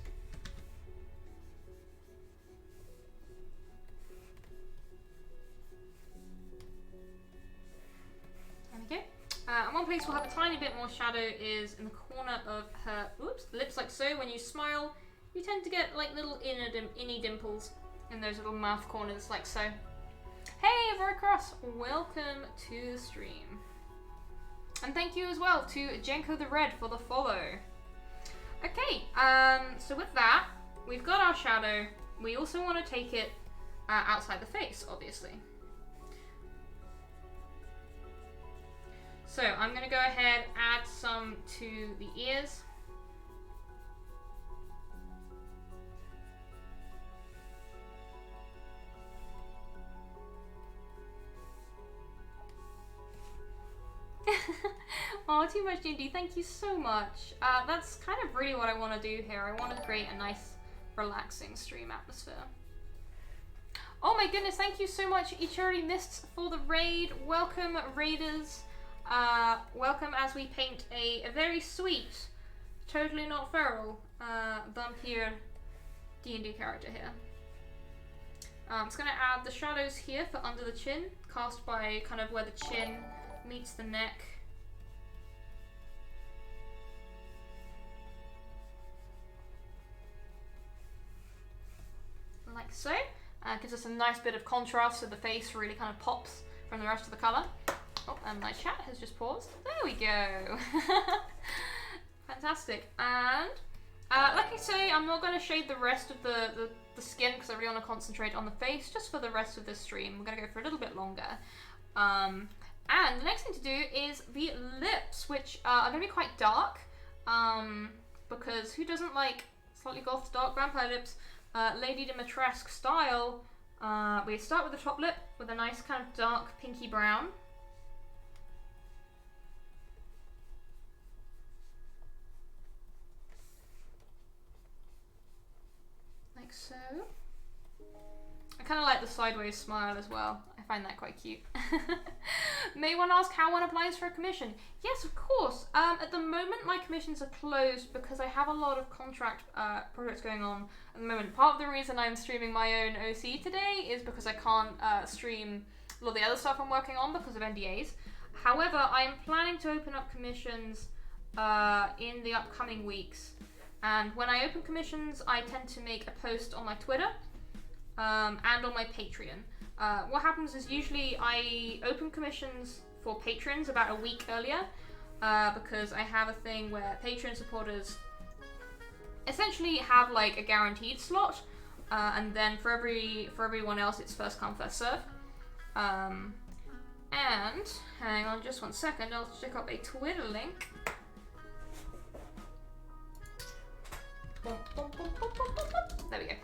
There we go. And one place we'll have a tiny bit more shadow is in the corner of her lips like so. When you smile, you tend to get like little inny dimples in those little mouth corners like so. Hey Veracross, welcome to the stream. And thank you as well to Jenko the Red for the follow. Okay, so with that, we've got our shadow. We also want to take it outside the face, obviously. So I'm going to go ahead, add some to the ears. Oh, too much D&D, thank you so much. That's kind of really what I want to do here. I want to create a nice, relaxing stream atmosphere. Oh my goodness, thank you so much, Ichiri Mists, for the raid. Welcome, raiders. Welcome as we paint a very sweet, totally not feral, Dhampir D&D character here. I'm just going to add the shadows here for under the chin, cast by kind of where the chin meets the neck. Like so. Gives us a nice bit of contrast so the face really kind of pops from the rest of the colour. Oh, and my chat has just paused. There we go. Fantastic. And like I say, I'm not going to shade the rest of the skin because I really want to concentrate on the face just for the rest of this stream. We're going to go for a little bit longer. And the next thing to do is the lips, which are going to be quite dark. Because who doesn't like slightly goth dark vampire lips? Lady Dimitresque style. We start with the top lip with a nice kind of dark pinky brown. so. I kind of like the sideways smile as well. I find that quite cute. May one ask how one applies for a commission? Yes, of course. At the moment, my commissions are closed because I have a lot of contract projects going on at the moment. Part of the reason I'm streaming my own OC today is because I can't stream a lot of the other stuff I'm working on because of NDAs. However, I'm planning to open up commissions in the upcoming weeks. And when I open commissions, I tend to make a post on my Twitter and on my Patreon. What happens is usually I open commissions for patrons about a week earlier because I have a thing where Patreon supporters essentially have like a guaranteed slot, and then for everyone else it's first come first serve. And hang on just one second, I'll check up a Twitter link. There we go.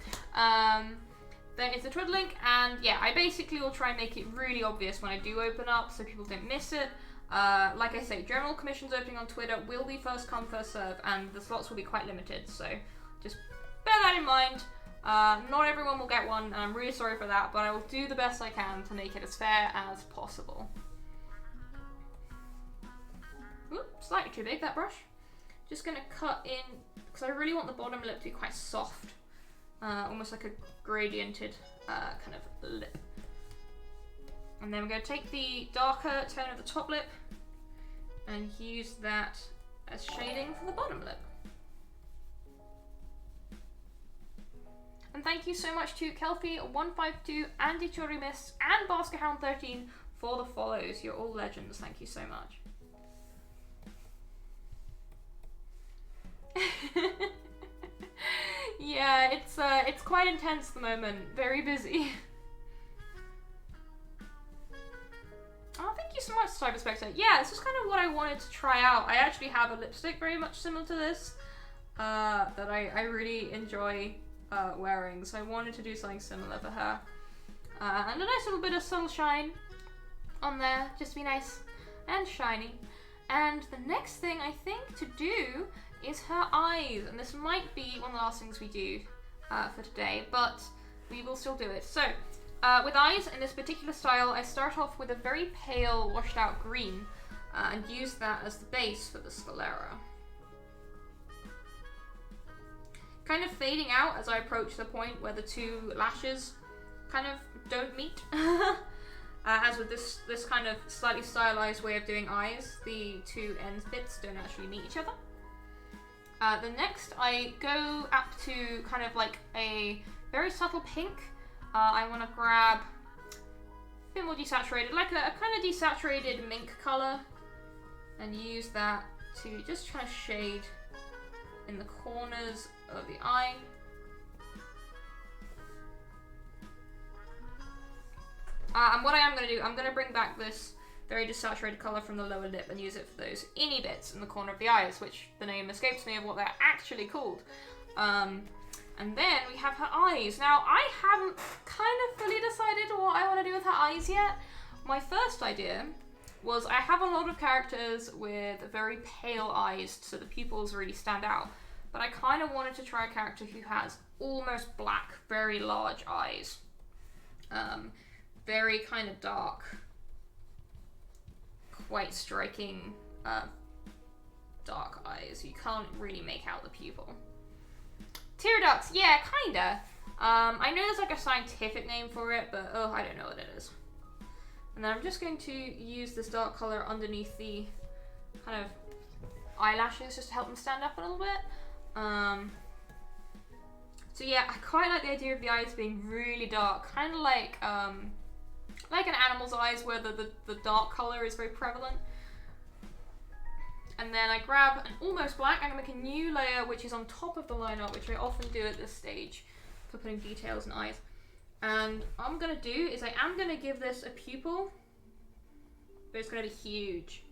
Then it's a Twitter link, and yeah, I basically will try and make it really obvious when I do open up so people don't miss it. Like I say, general commissions opening on Twitter will be first come first serve, and the slots will be quite limited, so just bear that in mind. Not everyone will get one, and I'm really sorry for that, but I will do the best I can to make it as fair as possible. Oops, slightly too big, that brush. Just gonna cut in, because I really want the bottom lip to be quite soft. Almost like a gradiented kind of lip. And then we're going to take the darker tone of the top lip and use that as shading for the bottom lip. And thank you so much to Kelpie152, Andy Chorimis, and Baskerhound13 for the follows. You're all legends. Thank you so much. Yeah, it's quite intense at the moment. Very busy. Oh, thank you so much, Cyberspectre. Yeah, this is kind of what I wanted to try out. I actually have a lipstick very much similar to this that I really enjoy wearing, so I wanted to do something similar for her. And a nice little bit of sunshine on there, just to be nice and shiny. And the next thing I think to do is her eyes, and this might be one of the last things we do for today, but we will still do it. So, with eyes in this particular style, I start off with a very pale, washed out green, and use that as the base for the sclera. Kind of fading out as I approach the point where the two lashes kind of don't meet. As with this kind of slightly stylized way of doing eyes, the two ends bits don't actually meet each other. The next, I go up to kind of like a very subtle pink. I want to grab a bit more desaturated, like a kind of desaturated mink color, and use that to just try to shade in the corners of the eye. And what I am going to do, I'm going to bring back this very desaturated color from the lower lip and use it for those innie bits in the corner of the eyes, which the name escapes me of what they're actually called. And then we have her eyes. Now, I haven't kind of fully decided what I want to do with her eyes yet. My first idea was I have a lot of characters with very pale eyes, so the pupils really stand out. But I kind of wanted to try a character who has almost black, very large eyes. Very kind of dark. Quite striking dark eyes. You can't really make out the pupil. Tear ducts, yeah, kinda. I know there's like a scientific name for it, but oh, I don't know what it is. And then I'm just going to use this dark color underneath the kind of eyelashes just to help them stand up a little bit. So yeah, I quite like the idea of the eyes being really dark, kind of like an animal's eyes where the dark color is very prevalent. And then I grab an almost black, I'm going to make a new layer which is on top of the line art, which I often do at this stage for putting details in eyes. And what I'm going to do is I am going to give this a pupil, but it's going to be huge.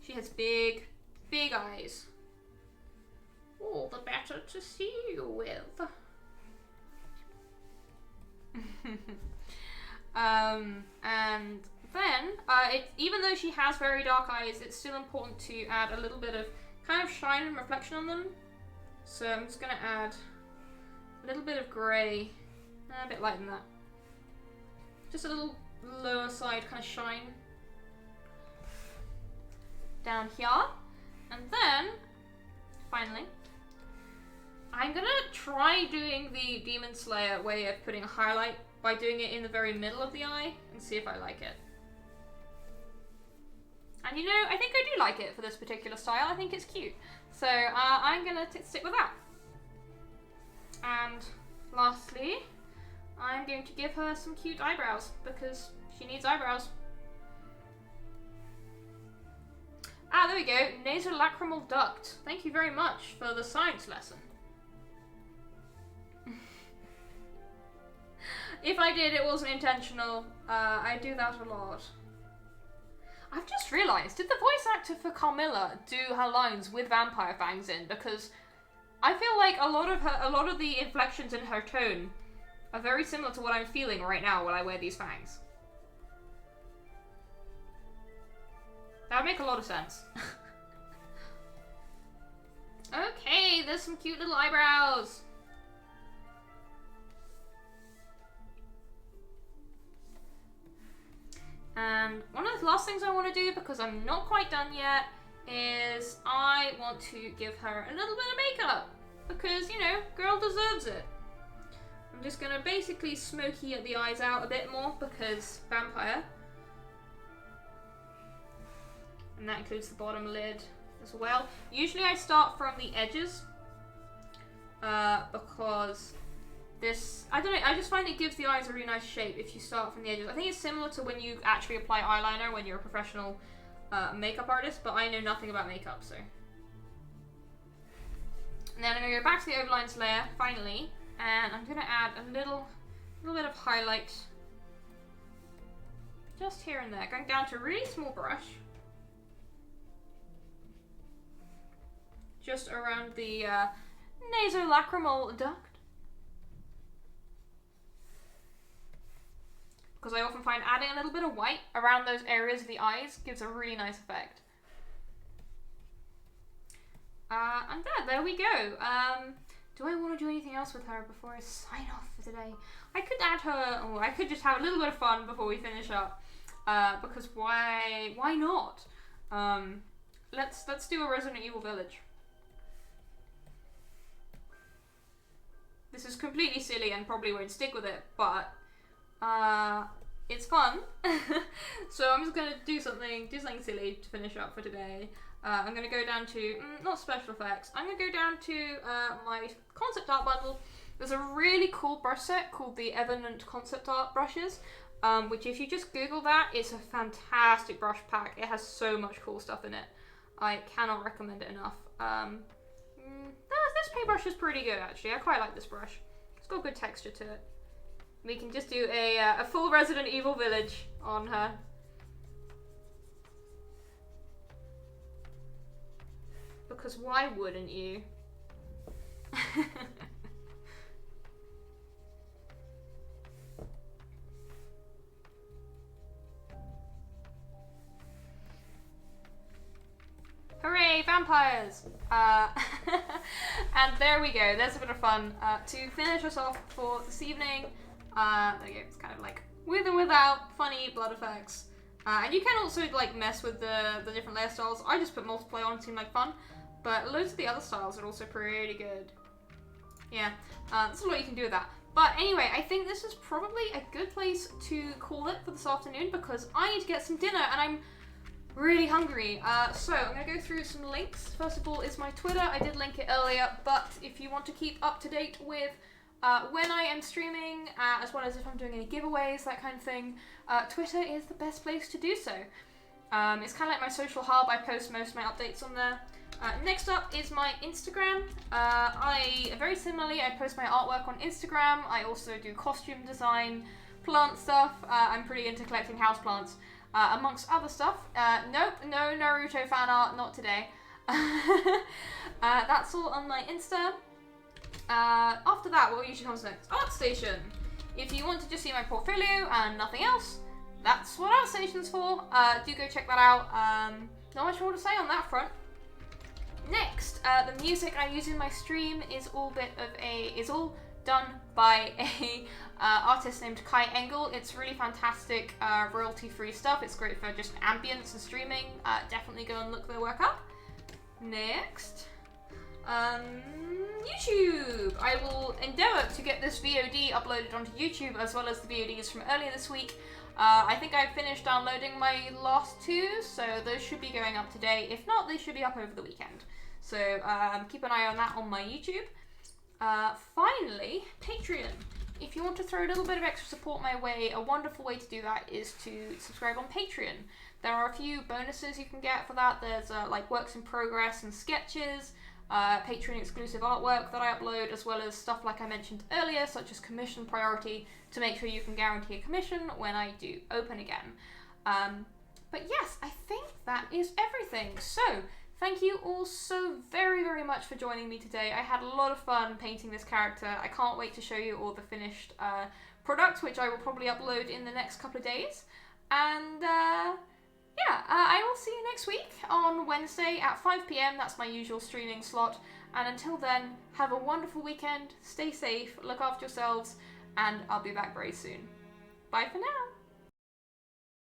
She has big, big eyes. All the better to see you with. And then, even though she has very dark eyes, it's still important to add a little bit of kind of shine and reflection on them. So I'm just going to add a little bit of grey, a bit lighter than that. Just a little lower side kind of shine down here. And then, finally, I'm gonna try doing the Demon Slayer way of putting a highlight by doing it in the very middle of the eye and see if I like it. And you know, I think I do like it for this particular style. I think it's cute. So I'm gonna stick with that. And lastly, I'm going to give her some cute eyebrows because she needs eyebrows. Ah, there we go. Nasolacrimal duct. Thank you very much for the science lesson. If I did, it wasn't intentional. I do that a lot. I've just realised, did the voice actor for Carmilla do her lines with vampire fangs in? Because I feel like a lot of the inflections in her tone are very similar to what I'm feeling right now when I wear these fangs. That would make a lot of sense. Okay, there's some cute little eyebrows. And one of the last things I want to do, because I'm not quite done yet, is I want to give her a little bit of makeup. Because, you know, girl deserves it. I'm just going to basically smoky the eyes out a bit more, because vampire. And that includes the bottom lid as well. Usually I start from the edges, because this, I don't know, I just find it gives the eyes a really nice shape if you start from the edges. I think it's similar to when you actually apply eyeliner when you're a professional makeup artist, but I know nothing about makeup, so. And then I'm going to go back to the overlines layer, finally, and I'm going to add a little bit of highlight just here and there, going down to a really small brush. Just around the nasolacrimal duct. Because I often find adding a little bit of white around those areas of the eyes gives a really nice effect. And there we go. Do I want to do anything else with her before I sign off for today? I could add her, or I could just have a little bit of fun before we finish up. Because why not? Let's do a Resident Evil Village. This is completely silly and probably won't stick with it, but it's fun. So I'm just gonna do something silly to finish up for today. I'm gonna go down to not special effects. I'm gonna go down to my concept art bundle. There's a really cool brush set called the Evident Concept Art Brushes, which if you just Google that, it's a fantastic brush pack. It has so much cool stuff in it. I cannot recommend it enough. This paintbrush is pretty good actually. I quite like this brush. It's got good texture to it. We can just do a full Resident Evil Village on her. Because why wouldn't you? Hooray, vampires! And there we go. There's a bit of fun to finish us off for this evening. There you go. It's kind of like with and without funny blood effects. And you can also like mess with the different layer styles. I just put multiply on, it seemed like fun. But loads of the other styles are also pretty good. Yeah, there's a lot you can do with that. But anyway, I think this is probably a good place to call it for this afternoon because I need to get some dinner and I'm really hungry. So I'm going to go through some links. First of all is my Twitter. I did link it earlier, but if you want to keep up to date with when I am streaming, as well as if I'm doing any giveaways, that kind of thing, Twitter is the best place to do so. It's kind of like my social hub. I post most of my updates on there. Next up is my Instagram. Very similarly, I post my artwork on Instagram. I also do costume design, plant stuff. I'm pretty into collecting houseplants, amongst other stuff. Nope, no Naruto fan art, not today. That's all on my Insta. After that, what usually comes next? ArtStation. If you want to just see my portfolio and nothing else, that's what ArtStation's for. Do go check that out. Not much more to say on that front. Next, the music I use in my stream is all done by a artist named Kai Engel. It's really fantastic, royalty-free stuff. It's great for just ambience and streaming. Definitely go and look their work up. Next, YouTube. I will endeavour to get this VOD uploaded onto YouTube as well as the VODs from earlier this week. I think I finished downloading my last two, so those should be going up today. If not, they should be up over the weekend. So keep an eye on that on my YouTube. Finally, Patreon. If you want to throw a little bit of extra support my way, a wonderful way to do that is to subscribe on Patreon. There are a few bonuses you can get for that. There's like works in progress and sketches, Patreon exclusive artwork that I upload, as well as stuff like I mentioned earlier, such as commission priority, to make sure you can guarantee a commission when I do open again. But yes, I think that is everything. So thank you all so very, very much for joining me today. I had a lot of fun painting this character. I can't wait to show you all the finished product, which I will probably upload in the next couple of days. And yeah, I will see you next week on Wednesday at 5 PM. That's my usual streaming slot. And until then, have a wonderful weekend, stay safe, look after yourselves, and I'll be back very soon. Bye for now.